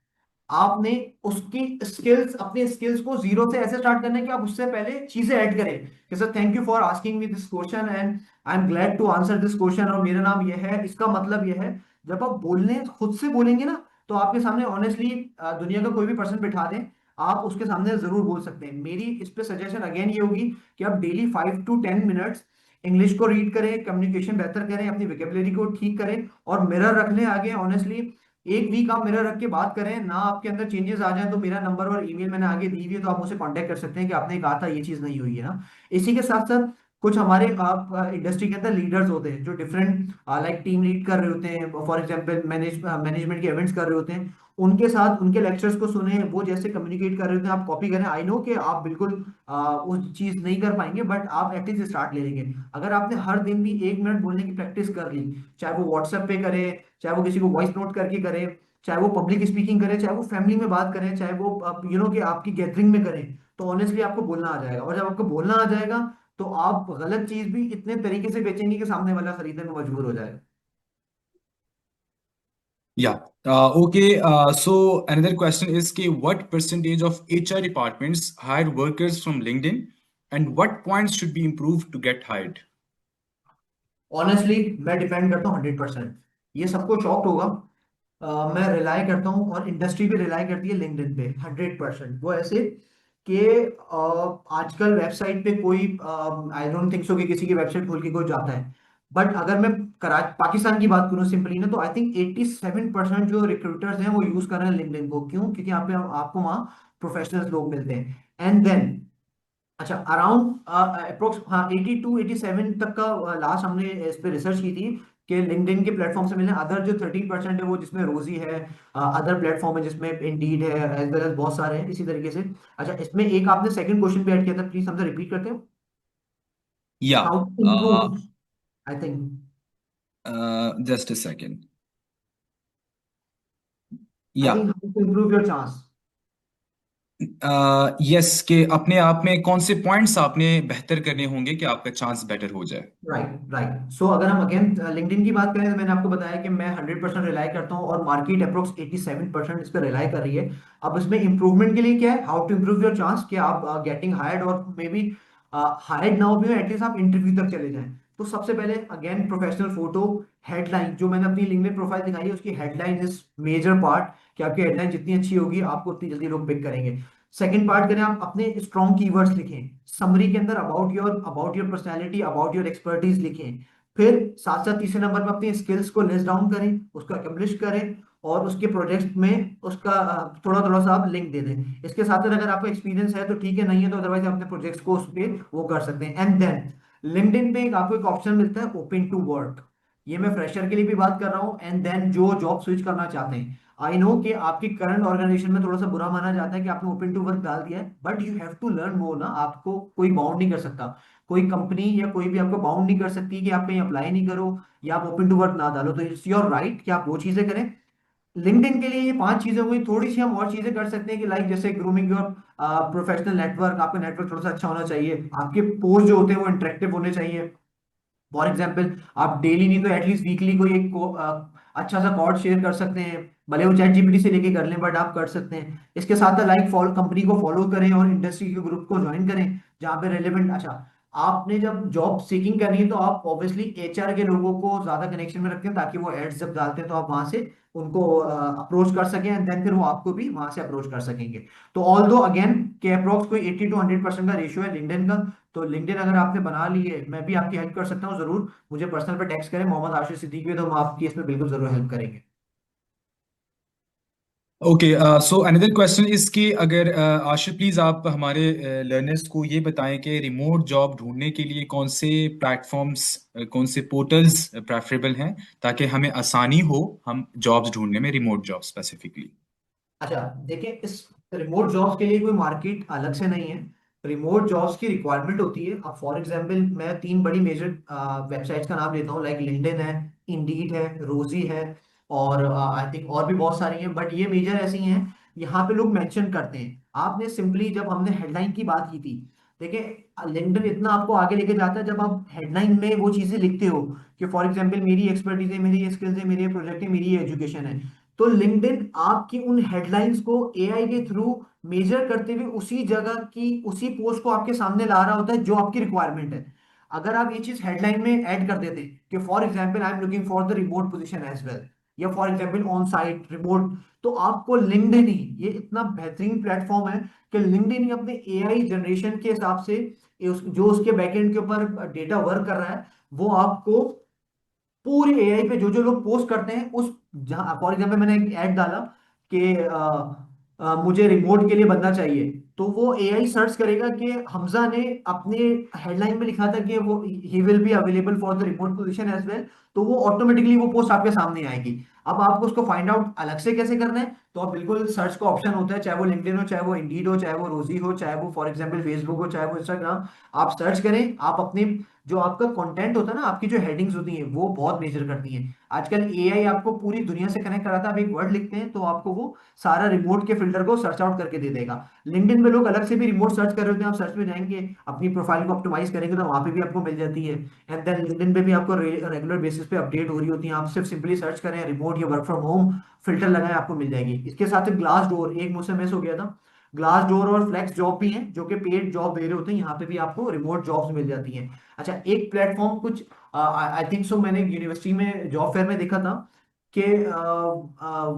आपने उसकी स्किल्स, अपने स्किल्स को जीरो से ऐसे स्टार्ट करना है कि आप उससे पहले चीजें ऐड करें, कि sir thank you for asking me this question and I am glad to answer this question, और मेरा नाम यह है, इसका मतलब यह है। जब आप बोलने खुद से बोलेंगे ना, तो आपके सामने ऑनेस्टली दुनिया का कोई भी पर्सन बिठा दें, आप उसके सामने जरूर बोल सकते हैं। मेरी इस पे सजेशन अगेन ये होगी कि आप डेली 5 to 10 मिनट्स इंग्लिश को रीड करें, कम्युनिकेशन बेहतर करें, अपनी वोकेबलरी को ठीक करें, और मिरर रख लें आगे। ऑनेस्टली एक वीक आप मिरर रख के बात करें ना, आपके अंदर चेंजेस आ जाए, तो मेरा नंबर और ईमेल मैंने आगे दी हुई है, तो आप मुझसे कांटेक्ट कर सकते हैं कि आपने कहा था ये चीज नहीं हुई है ना। इसी के साथ साथ कुछ हमारे आप इंडस्ट्री के अंदर लीडर्स होते हैं जो डिफरेंट लाइक टीम लीड कर रहे होते हैं, फॉर एग्जांपल मैनेजमेंट के इवेंट्स कर रहे होते हैं, उनके साथ उनके लेक्चर्स को सुने, वो जैसे कम्युनिकेट कर रहे होते हैं आप कॉपी करें। आई नो कि आप बिल्कुल वो चीज नहीं कर पाएंगे, बट आप एटलीस्ट स्टार्ट ले लेंगे। अगर आपने हर दिन भी 1 मिनट बोलने की प्रैक्टिस कर ली, चाहे वो व्हाट्सएप पे करे, चाहे वो किसी को वॉइस नोट करके करे, चाहे वो पब्लिक स्पीकिंग करें, चाहे वो फैमिली में बात करें, चाहे वो कि आपकी गैदरिंग में करें, तो ऑनेस्टली आपको बोलना आ जाएगा। और जब आपको बोलना आ जाएगा, तो आप गलत चीज भी इतने तरीके से बेचेंगे कि सामने वाला खरीदने में मजबूर हो जाएगा। Yeah. Okay. So another question is कि what percentage of HR departments hire workers from LinkedIn and what points should be improved to get hired? Honestly मैं डिपेंड करता हूँ 100%। ये सबको शॉक्ट होगा, मैं रिलाई करता हूँ, और इंडस्ट्री भी रिलाई करती है लिंक्डइन पे 100%। वो ऐसे कि आजकल वेबसाइट पे कोई, आई डोंट थिंक सो कि किसी की वेबसाइट खोल के कोई जाता है, बट अगर मैं कराची पाकिस्तान की बात करूँ सिंपली ना, तो आई थिंक 87% जो रिक्रूटर्स हैं वो यूज कर रहे हैं लिंक्डइन को। क्यों? क्योंकि यहाँ पे आपको वहाँ प्रोफेशनल्स लोग मिलते हैं। एंड देन, अच्छा, अराउंड अप्रोक्स, हाँ, 82 87 तक का लास्ट हमने इस पे रिसर्च की थी कि लिंक्डइन के प्लेटफॉर्म से मिलने। अदर जो 13% है वो जिसमें रोजी है, अदर प्लेटफॉर्म है जिसमें इंडीड है, एज वेल एज बहुत सारे हैं इसी तरीके से। अच्छा, इसमें एक आपने सेकंड क्वेश्चन भी ऐड किया था, प्लीज हमसे रिपीट करते हो। Yeah. How to improve, I think, Just a second. I Yeah. Think how to improve your chance. Yes, कि अपने आप में कौन से पॉइंट्स आपने बेहतर करने होंगे कि आपका चांस बेटर हो जाए। Right right. सो अगर हम अगेन लिंक्डइन की बात करें तो मैंने आपको बताया कि मैं 100% रिलाई करता हूँ और मार्केट अप्रोक्स 87% इस पर रिलाई कर रही है। अब इसमें इंप्रूवमेंट के लिए क्या है, how to improve your chance कि आप गेटिंग हायर्ड और मे बी हायर्ड ना हो भी एटलीस्ट आप इंटरव्यू तक चले जाएं। तो सबसे पहले अगेन प्रोफेशनल फोटो, हेडलाइन जो मैंने अपनी लिंक्डइन प्रोफाइल दिखाई है उसकी हेडलाइन इज मेजर पार्ट, कि आपकी हेडलाइन जितनी अच्छी होगी आपको उतनी जल्दी लोग पिक करेंगे। सेकंड पार्ट करें, आप अपने स्ट्रॉन्ग कीवर्ड्स लिखें, समरी के अंदर about your personality, about your expertise लिखें। फिर साथ साथ तीसरे नंबर पर अपनी स्किल्स को लिस्ट डाउन करें, उसको एक्म्प्लिश करें और उसके प्रोजेक्ट में उसका थोड़ा थोड़ा सा आप लिंक दे दें। इसके साथ साथ अगर आपको एक्सपीरियंस है तो ठीक है, नहीं है तो अदरवाइज अपने प्रोजेक्ट्स को उस पर वो कर सकते हैं। एंड देन लिंक्डइन पे आपको एक ऑप्शन मिलता है ओपन टू वर्क, ये मैं फ्रेशर के लिए भी बात कर रहा हूँ। एंड देन जो जॉब स्विच करना चाहते हैं, आई नो कि आपकी करंट ऑर्गेनाइजेशन में थोड़ा सा बुरा माना जाता है कि आपने ओपन टू वर्क डाल दिया है, but you have to learn more ना, आपको कोई बाउंड नहीं कर सकता, कोई कंपनी या कोई भी आपको बाउंड नहीं कर सकती कि आप कहीं अप्लाई नहीं करो या आप ओपन टू वर्क ना डालो। तो इट्स योर राइट कि आप वो चीजें करें। लिंक्डइन के लिए ये 5 चीजें हो गई, थोड़ी सी हम और चीजें कर सकते हैं कि लाइक जैसे ग्रूमिंग योर प्रोफेशनल नेटवर्क, आपका नेटवर्क थोड़ा सा अच्छा होना चाहिए, आपके पोस्ट जो होते हैं वो इंटरेक्टिव होने चाहिए। फॉर एग्जाम्पल आप डेली नहीं तो एटलीस्ट वीकली कोई एक अच्छा सा कॉर्ड शेयर कर सकते हैं, भले वो चैट जीपीटी से लेके कर लें बट आप कर सकते हैं। इसके साथ साथ लाइक फॉलो, कंपनी को फॉलो करें और इंडस्ट्री के ग्रुप को ज्वाइन करें जहाँ पे रेलेवेंट। अच्छा, आपने जब जॉब सीकिंग करनी है तो आप ऑब्वियसली एचआर के लोगों को ज्यादा कनेक्शन में रखें ताकि वो एड्स जब डालते हैं तो आप वहां से उनको अप्रोच कर सकें एंड देन फिर वो आपको भी वहां से अप्रोच कर सकेंगे। तो ऑल दो अगेन के अप्रोक्स कोई 80 to 100% का रेशियो है लिंक्डइन का। तो लिंक्डइन अगर आपने बना ली है, मैं भी आपकी हेल्प कर सकता हूँ जरूर, मुझे पर्सनल पे टेक्स्ट करें मोहम्मद आशिफ सिद्दीकी पे, तो हम आपकी इसमें बिल्कुल जरूर हेल्प करेंगे। Okay, so another question is कि अगर आशिफ प्लीज आप हमारे लर्नर्स को ये बताएं कि रिमोट जॉब ढूंढने के लिए कौन से प्लेटफॉर्म्स, कौन से पोर्टल्स प्रेफरेबल हैं ताकि हमें आसानी हो हम जॉब्स ढूंढने में, रिमोट जॉब स्पेसिफिकली। अच्छा, देखिए इस रिमोट जॉब्स के लिए कोई मार्केट अलग से नहीं है, रिमोट जॉब्स की रिक्वायरमेंट होती है। अब फॉर एग्जांपल मैं 3 बड़ी मेजर वेबसाइट्स का नाम लेता हूँ, लाइक लिंक्डइन है, इंडीड है, रोजी है और आई थिंक और भी बहुत सारी हैं, बट ये मेजर ऐसी हैं यहाँ पे लोग मेंशन करते हैं। आपने सिंपली जब हमने हेडलाइन की बात की थी, देखिए लिंक्डइन इतना आपको आगे लेके जाता है जब आप हेडलाइन में वो चीजें लिखते हो कि फॉर एग्जांपल मेरी एक्सपर्टीज है, मेरी स्किल्स है, मेरे प्रोजेक्ट है, मेरी एजुकेशन है। तो लिंक्डइन आपकी उन हेडलाइंस को एआई के थ्रू मेजर करते हुए उसी जगह की उसी पोस्ट को आपके सामने ला रहा होता है जो आपकी रिक्वायरमेंट है। अगर आप ये चीज हेडलाइन में ऐड कर देते कि for example I am looking for the remote position as well, या for example on site remote, तो आपको लिंक्डइन ही ये इतना बेहतरीन प्लेटफॉर्म है कि लिंक्डइन ही अपने एआई जनरेशन के हिसाब से जो उसके बैकएंड के ऊपर डेटा वर्क कर रहा है वो आपको पूरे एआई पे जो जो लोग पोस्ट करते हैं उस, जहां फॉर एग्जांपल मैंने एक ऐड डाला कि मुझे रिमोट के लिए बंदा चाहिए, तो वो एआई सर्च करेगा कि हमजा ने अपने हेडलाइन में लिखा था कि वो ही will be available for the remote position as well, तो वो ऑटोमेटिकली वो पोस्ट आपके सामने आएगी। अब आपको उसको फाइंड आउट अलग से कैसे करना है, तो आप बिल्कुल सर्च का ऑप्शन होता है, चाहे वो लिंक्डइन हो, चाहे वो इंडीड हो, चाहे वो रोजी हो, चाहे वो फॉर एग्जांपल फेसबुक हो, चाहे वो इंस्टाग्राम, आप सर्च करें। आप अपने जो आपका कंटेंट होता है ना, आपकी जो हेडिंग्स होती हैं वो बहुत मेजर करती हैं। आजकल एआई आपको पूरी दुनिया से कनेक्ट कराता है, आप एक वर्ड लिखते हैं तो आपको वो सारा रिमोट के फिल्टर को सर्च आउट करके दे देगा। लिंक्डइन में लोग अलग से भी रिमोट सर्च कर रहे होते हैं, आप सर्च में जाएंगे अपनी प्रोफाइल को ऑप्टिमाइज करेंगे तो वहां पे भी आपको मिल जाती है। एंड देन लिंक्डइन पे भी आपको रेगुलर बेसिस पे अपडेट हो रही होती है, आप सिर्फ सिंपली सर्च करें रिमोट या वर्क फ्रॉम होम, फिल्टर लगाएं आपको मिल जाएगी। इसके साथ ग्लास डोर एक मुझसे मिस हो गया था, ग्लास डोर और फ्लेक्स जॉब भी हैं जो कि पेड जॉब दे रहे होते हैं, यहाँ पे भी आपको रिमोट जॉब्स मिल जाती हैं। अच्छा, एक प्लेटफॉर्म कुछ आई थिंक सो मैंने यूनिवर्सिटी में जॉब फेयर में देखा था कि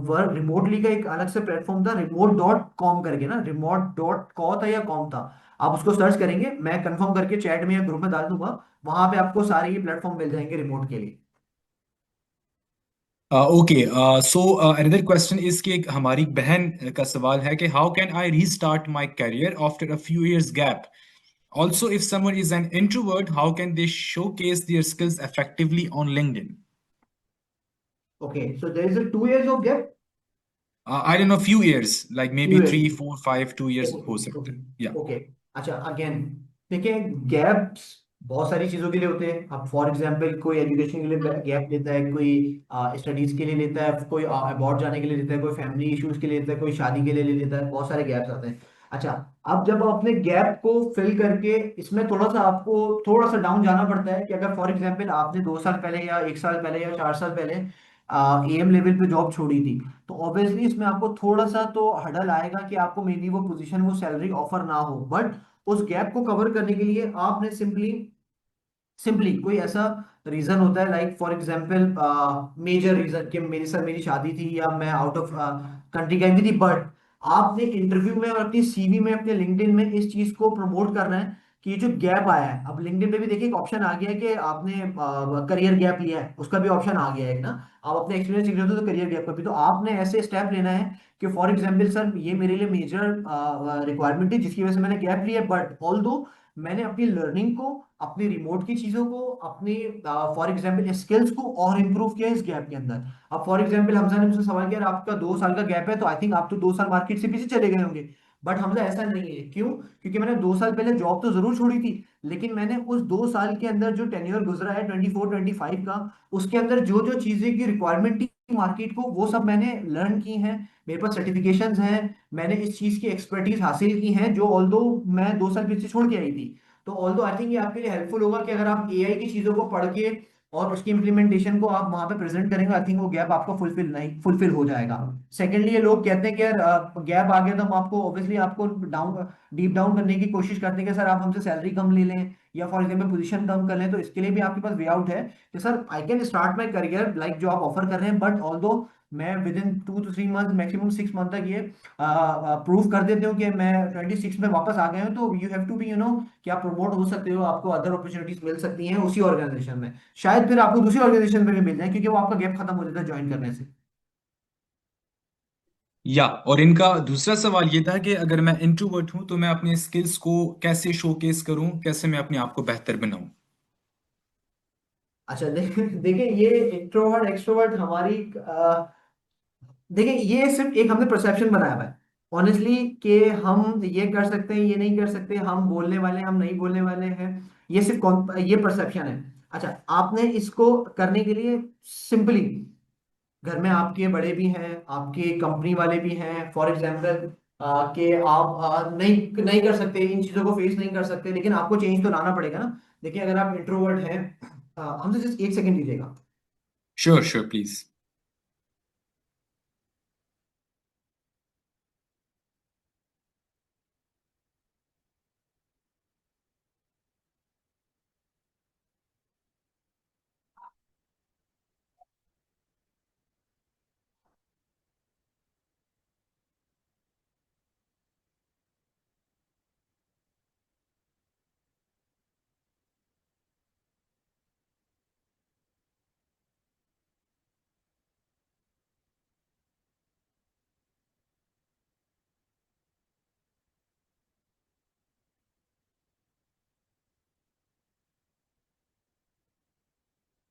वर्क रिमोटली का एक अलग से प्लेटफॉर्म था, remote.com करके ना, remote.co था या कॉम था, आप उसको सर्च करेंगे, मैं कंफर्म करके चैट में या ग्रुप में डाल दूंगा, वहां पे आपको सारे ये प्लेटफॉर्म मिल जाएंगे रिमोट के लिए। Okay, so another question is कि हमारी बहन का सवाल है कि how can I restart my career after a few years gap. Also, if someone is an introvert, how can they showcase their skills effectively on LinkedIn? Okay, so there is a 2 years of gap. I don't know, few years, like maybe 3, 4, 5, 2 years हो सकते okay हैं. Yeah. Okay. अच्छा again, देखिए gaps बहुत सारी चीजों के लिए होते हैं। अब फॉर एग्जांपल कोई एजुकेशन के लिए गैप लेता है, कोई स्टडीज के लिए लेता है, कोई अब्रॉड जाने के लिए लेता है, कोई फैमिली इश्यूज के लिए लेता है, कोई शादी के लिए ले लेता है, बहुत सारे गैप्स आते हैं। अच्छा, अब जब आप अपने गैप को फिल करके, इसमें थोड़ा सा आपको थोड़ा सा डाउन जाना पड़ता है कि अगर फॉर एग्जांपल आपने 2 साल पहले या 1 साल पहले या 4 साल पहले एम लेवल पे जॉब छोड़ी थी, तो ऑब्वियसली इसमें आपको थोड़ा सा तो हर्डल आएगा कि आपको मे बी वो पोजीशन, वो सैलरी ऑफर ना हो। बट उस गैप को कवर करने के लिए आपने सिंपली सिंपली कोई ऐसा रीजन होता है, like for example major reason कि मेरी शादी थी या मैं आउट ऑफ कंट्री गई हुई थी, बट आपने इंटरव्यू में और अपनी सीवी में, अपने लिंक्डइन में इस चीज को प्रमोट करना है कि ये जो गैप आया है, अब लिंक्डइन पे भी देखिए एक ऑप्शन आ गया है कि आपने करियर गैप लिया है, उसका भी ऑप्शन आ गया है ना। आप अपने एक्सपीरियंस लिख रहे हो तो करियर गैप का भी, तो आपने ऐसे स्टेप लेना है कि फॉर एग्जांपल सर ये मेरे लिए मेजर रिक्वायरमेंट थी जिसकी वजह से मैंने गैप लिया, बट ऑल मैंने अपनी लर्निंग को, अपनी रिमोट की चीजों को, अपनी फॉर एग्जांपल स्किल्स को और इंप्रूव किया इस गैप के अंदर। अब फॉर एग्जांपल हमजा ने मुझसे सवाल किया, आपका 2 साल का गैप है तो आई थिंक आप तो 2 साल मार्केट से पीछे चले गए होंगे। बट हमजा ऐसा नहीं है, क्यों? क्योंकि मैंने 2 साल पहले जॉब तो जरूर छोड़ी थी, लेकिन मैंने उस 2 साल के अंदर जो टेन्योर गुजरा है 24-25 का, उसके अंदर जो जो चीजें की रिक्वायरमेंट थी मार्केट को, वो सब मैंने लर्न की हैं। मेरे पास सर्टिफिकेशंस हैं, मैंने इस चीज की एक्सपर्टीज हासिल की है जो ऑल्दो मैं 2 साल पीछे छोड़ के आई थी। तो ऑल्दो आई थिंक ये आपके लिए हेल्पफुल होगा कि अगर आप एआई की चीजों को पढ़ के और उसकी इम्प्लीमेंटेशन को आप वहां पे प्रेजेंट करेंगे, आई थिंक वो गैप आपका फुलफिल हो जाएगा। सेकेंडली, ये लोग कहते हैं कि यार गैप आ गया तो हम आपको ऑब्वियसली आपको डाउन डीप डाउन करने की कोशिश करते हैं कि सर आप हमसे सैलरी कम ले लें या फॉर एग्जाम्पल पोजीशन कम कर लें। तो इसके लिए भी आपके पास वे आउट है कि sir I can start my career like जो आप ऑफर कर रहे हैं, बट ऑल्दो मैं with in 2 to 3 month, maximum 6 month तक ये प्रूव कर देते हो कि मैं 26 में वापस आ गए हूँ, तो यू हैव टू बी कि आप प्रमोट हो सकते हो, आपको अदर अपॉर्चुनिटीज मिल सकती हैं उसी ऑर्गेनाइजेशन में। शायद फिर आपको दूसरी ऑर्गेनाइजेशन में भी मिल जाए क्योंकि वो आपका गैप खत्म हो जाता है ज्वाइन करने से। या और इनका दूसरा सवाल ये था कि अगर मैं इंट्रोवर्ट हूं तो मैं अपने स्किल्स को कैसे शोकेस करूं, कैसे मैं अपने आप को बेहतर बनाऊं। अच्छा, देखिए ये इंट्रोवर्ट एक्सट्रोवर्ट हमारी देखिए ये सिर्फ एक हमने परसेप्शन बनाया हुआ है ऑनेस्टली, कि हम ये कर सकते हैं, ये नहीं कर सकते, हम बोलने वाले हैं, हम नहीं बोलने वाले हैं, ये सिर्फ ये परसेप्शन है। अच्छा, आपने इसको करने के लिए सिंपली घर में आपके बड़े भी हैं, आपके कंपनी वाले भी हैं, फॉर एग्जांपल कि आप नहीं नहीं कर सकते, इन चीजों को फेस नहीं कर सकते, लेकिन आपको चेंज तो लाना पड़ेगा ना। देखिए अगर आप इंट्रोवर्ट हैं, हमसे जस्ट 1 सेकंड दीजिएगा। Sure sure please.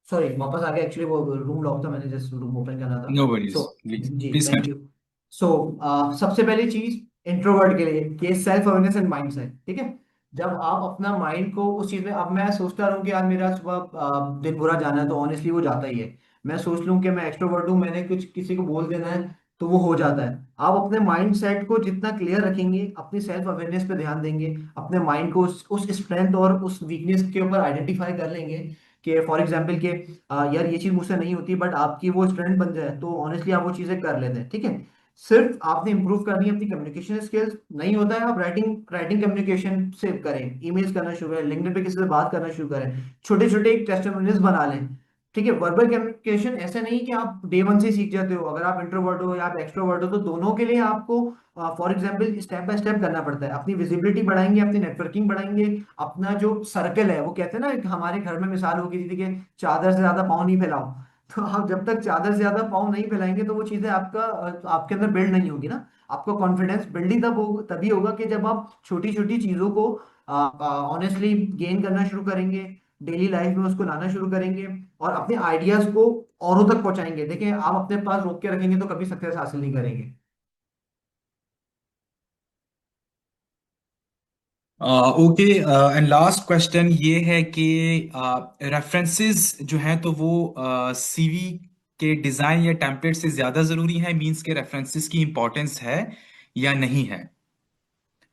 सॉरी, वापस आ गया, एक्चुअली वो रूम लॉक था, मैंने जस्ट रूम ओपन करना था। नो सो वरीज, प्लीज जी, please thank continue. You. So सबसे पहली चीज इंट्रोवर्ट के लिए कि self awareness and mind set, ठीक है। जब आप अपना माइंड को उस चीज में, अब मैं सोचता रहूं कि आज मेरा सुबह दिन बुरा जाना है, तो ऑनेस्टली वो जाता ही है। मैं सोच लूं कि मैं एक्सट्रोवर्ट हूं, मैंने कुछ किसी को बोल देना है, तो वो हो जाता है। आप अपने माइंड सेट को जितना क्लियर रखेंगे, अपनी सेल्फ अवेयरनेस पे ध्यान देंगे, अपने माइंड को उस स्ट्रेंथ और उस वीकनेस के ऊपर आइडेंटिफाई कर लेंगे कि फॉर एग्जाम्पल के यार ये चीज मुझसे नहीं होती, बट आपकी वो स्ट्रेंथ बन जाए, तो ऑनेस्टली आप वो चीजें कर लेते हैं, ठीक है। सिर्फ आपने इंप्रूव करनी है अपनी कम्युनिकेशन स्किल्स, नहीं होता है आप राइटिंग राइटिंग कम्युनिकेशन से करें, ईमेल्स करना शुरू करें, लिंक्डइन पे किसी से बात करना शुरू करें, छोटे छोटे एक टेस्टिमोनियल्स बना लें, ठीक है। वर्बल कम्युनिकेशन ऐसे नहीं कि आप डे वन से ही सीख जाते हो, अगर आप इंट्रोवर्ट हो या आप एक्सट्रोवर्ट हो तो दोनों के लिए आपको for example step by step करना पड़ता है। अपनी विजिबिलिटी बढ़ाएंगे, अपनी नेटवर्किंग बढ़ाएंगे, अपना जो सर्कल है, वो कहते हैं ना, एक हमारे घर में मिसाल होगी थी कि चादर से ज्यादा पाँव नहीं फैलाओ। तो आप जब तक चादर से ज्यादा पाँव नहीं फैलाएंगे तो वो चीजें आपके अंदर बिल्ड नहीं होगी ना। आपका कॉन्फिडेंस बिल्ड ही तभी होगा कि जब आप छोटी छोटी चीजों को ऑनेस्टली गेन करना शुरू करेंगे, डेली लाइफ में उसको लाना शुरू करेंगे और अपने आइडियाज को औरों तक पहुंचाएंगे। देखिए आप अपने पास रोक के रखेंगे तो कभी सक्सेस हासिल नहीं करेंगे। ओके, एंड लास्ट क्वेश्चन ये है कि रेफरेंसेस जो हैं तो वो सीवी के डिजाइन या टेम्पलेट से ज्यादा जरूरी है, मींस के रेफरेंसेस की इंपॉर्टेंस है या नहीं है।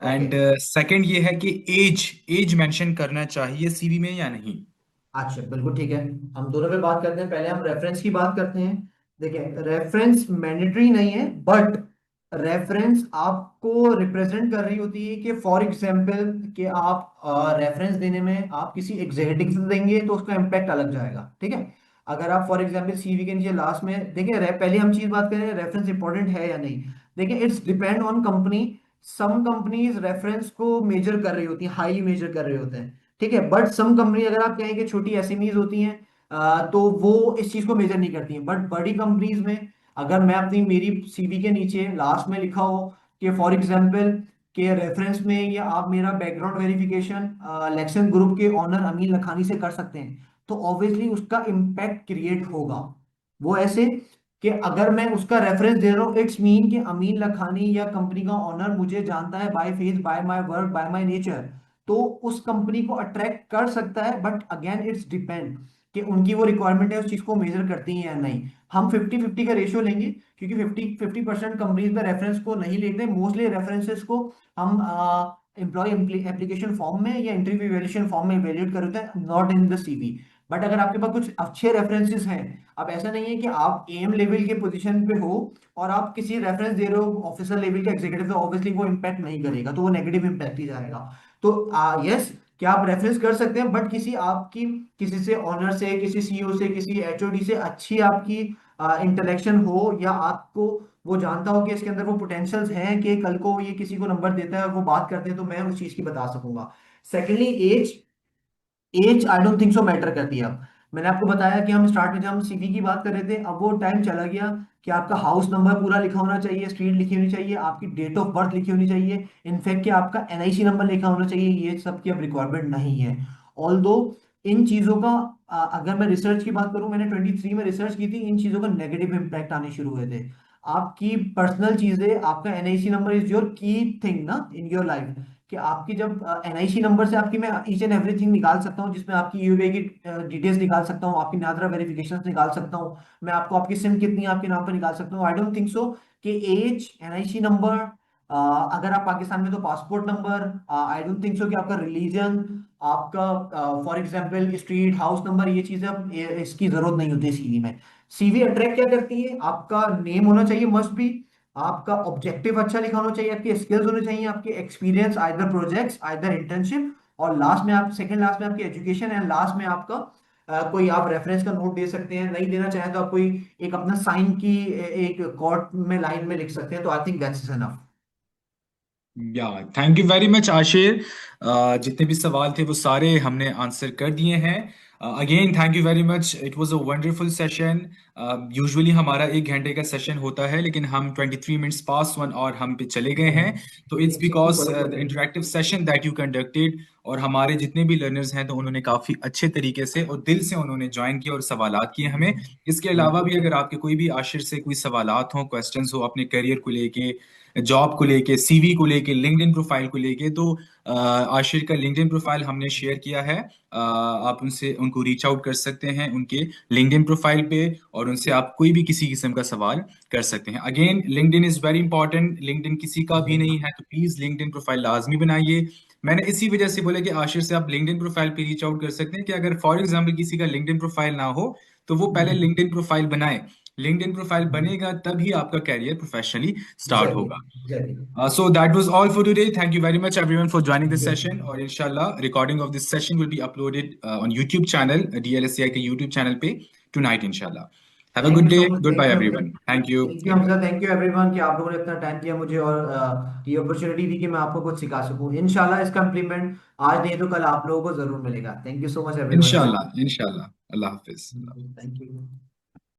ओके। एंड सेकंड ये है कि एज एज मेंशन करना चाहिए सीवी में या नहीं? अच्छा बिल्कुल ठीक है, हम दोनों पे बात करते हैं। पहले हम रेफरेंस की बात करते हैं। देखिए रेफरेंस मैंडेटरी नहीं है, बट रेफरेंस आपको रिप्रेजेंट कर रही होती है कि फॉर एग्जांपल कि आप रेफरेंस देने में आप किसी एग्जीक्यूटिव से देंगे तो उसका इम्पैक्ट अलग जाएगा, ठीक है। अगर आप फॉर एग्जांपल सीवी के नीचे लास्ट में देखिए, पहले हम चीज बात करें रेफरेंस इंपॉर्टेंट है या नहीं। देखिए it's depend on company. Some companies reference को मेजर कर रही होती हैं, हाईली मेजर कर रहे होते हैं, ठीक है। बट सम कंपनी अगर आप कहें कि छोटी एसएमईज होती हैं, तो वो इस चीज को मेजर नहीं करती हैं। बट बड़ी कंपनीज में अगर मैं अपनी मेरी सीवी के नीचे लास्ट में लिखा हो कि फॉर एग्जांपल के रेफरेंस में, या आप मेरा बैकग्राउंड वेरिफिकेशन लेक्सन ग्रुप के ऑनर अमीन लखानी से कर सकते हैं, तो ऑब्वियसली उसका इम्पैक्ट क्रिएट होगा। वो ऐसे कि अगर मैं उसका रेफरेंस दे रहा हूँ, इट्स मीन कि अमीन लखानी या कंपनी का ऑनर मुझे जानता है by face, by my work, by my nature, तो उस कंपनी को अट्रैक्ट कर सकता है। बट अगेन इट्स डिपेंड कि उनकी वो रिक्वायरमेंट है उस चीज को मेजर करती है या नहीं। हम 50-50 का रेशियो लेंगे, क्योंकि 50-50% कंपनीज में रेफरेंस को नहीं लेते। मोस्टली रेफरेंसेस को हम एम्प्लॉय एप्लीकेशन फॉर्म में या इंटरव्यू इवैल्यूएशन फॉर्म में इवैल्यूएट करते हैं, not in the CV. But अगर आपके पास कुछ अच्छे रेफरेंसेस हैं, अब ऐसा नहीं है कि आप एम लेवल के पोजीशन पे हो और आप किसी रेफरेंस दे रहे हो ऑफिसर लेवल के एग्जीक्यूटिव, तो ऑब्वियसली वो इम्पैक्ट नहीं करेगा, तो वो नेगेटिव इम्पैक्ट ही जाएगा। तो यस, क्या आप रेफरेंस कर सकते हैं, बट किसी आपकी किसी से ऑनर से, किसी सीईओ से, किसी एचओडी से अच्छी आपकी इंटरेक्शन हो, या आपको वो जानता हो कि इसके अंदर वो पोटेंशियल्स हैं कि कल को ये किसी को नंबर देता है और वो बात करते हैं, तो मैं उस चीज की बता सकूंगा। Secondly as, as I don't think so matter करती है। अब मैंने आपको बताया कि हम स्टार्ट में जब हम सीवी की बात कर रहे थे, अब वो टाइम चला गया कि आपका हाउस नंबर पूरा लिखा होना चाहिए, स्ट्रीट लिखी होनी चाहिए, आपकी डेट ऑफ बर्थ लिखी होनी चाहिए, इनफैक्ट कि आपका एनआईसी नंबर लिखा होना चाहिए। ये सब की अब रिक्वायरमेंट नहीं है। ऑल्दो इन चीजों का अगर मैं रिसर्च की बात करूं, मैंने 23 में रिसर्च की थी, इन चीजों का नेगेटिव इंपैक्ट आने शुरू हुए थे। आपकी पर्सनल चीजें, आपका NIC number is your key thing ना इन योर लाइफ, कि आपकी जब एनआईसी नंबर से आपकी मैं ईच एंड एवरीथिंग निकाल सकता हूँ, जिसमें आपकी यूबीआई की डिटेल्स निकाल सकता हूँ, आपकी नादरा वेरिफिकेशन निकाल सकता हूँ, मैं आपको आपकी सिम कितनी है आपके नाम पर निकाल सकता हूँ। आई डोंट थिंक सो कि एज, एनआईसी नंबर, अगर आप पाकिस्तान में तो passport number, I don't think सो कि आपका रिलीजन, आपका for example street house number, ये चीजें अब इसकी जरूरत नहीं होती सीवी में। सीवी अट्रैक्ट क्या करती है, आपका नेम होना चाहिए मस्ट बी, आपका ऑब्जेक्टिव अच्छा लिखा होना चाहिए, आपके स्किल्स होने चाहिए, आपके experience either projects either internship, और लास्ट में आप सेकंड लास्ट में आपकी एजुकेशन, एंड लास्ट में आपका कोई आप रेफरेंस का नोट दे सकते हैं, नहीं देना चाहें तो आप कोई एक अपना साइन की एक कोर्ट में लाइन में लिख सकते हैं। तो आई थिंक दैट्स इनफ। या thank you very much Ashir. जितने भी सवाल थे वो सारे हमने आंसर कर दिए हैं। Again thank you very much, it was a wonderful session. Usually हमारा 1 घंटे का सेशन होता है, लेकिन हम 23 मिनट्स पास 1 और हम पे चले गए हैं। तो it's because the interactive session that you conducted, और हमारे जितने भी लर्नर्स हैं तो उन्होंने काफी अच्छे तरीके से और दिल से उन्होंने ज्वाइन किया और सवालात किए हमें। इसके अलावा भी अगर आपके कोई भी आशिर से कोई सवालात हो, क्वेश्चंस हो अपने करियर को लेके, जॉब को लेके, सीवी को लेके, लिंक्डइन प्रोफाइल को लेके, तो आशिर का लिंक्डइन प्रोफाइल हमने शेयर किया है। आप उनसे उनको रीच आउट कर सकते हैं उनके लिंक्डइन प्रोफाइल पे, और उनसे आप कोई भी किसी किस्म का सवाल कर सकते हैं। Again LinkedIn is very important, LinkedIn किसी का भी नहीं है तो प्लीज लिंक्डइन प्रोफाइल लाजमी बनाइए। मैंने इसी वजह से बोला कि आशिर से आप लिंक्डइन प्रोफाइल पे रीच आउट कर सकते हैं, कि अगर फॉर एग्जाम्पल किसी का लिंक्डइन प्रोफाइल ना हो तो वो पहले लिंक्डइन प्रोफाइल बनाए। लिंक्डइन प्रोफाइल बनेगा तभी आपका कैरियर प्रोफेशनली स्टार्ट एग्जैक्टली होगा। Exactly. So that was all for today. Thank you very much everyone for joining this session. और inshallah recording of this session will be uploaded on YouTube channel, DLSCI के YouTube channel पे tonight inshallah. Have a thank good you so day. Much, Goodbye thank you Hamza. everyone. Thank you. Thank you Goodbye. Hamza, thank you everyone कि आप लोगों ने इतना time दिया मुझे, और ये अपॉर्चुनिटी दी कि मैं आपको कुछ सिखा सकूं। इंशाल्लाह इसका इम्प्लीमेंट आज नहीं तो कल आप लोगों को जरूर मिलेगा। Thank you so much everyone. Inshallah. Inshallah. Allah Hafiz. Thank you.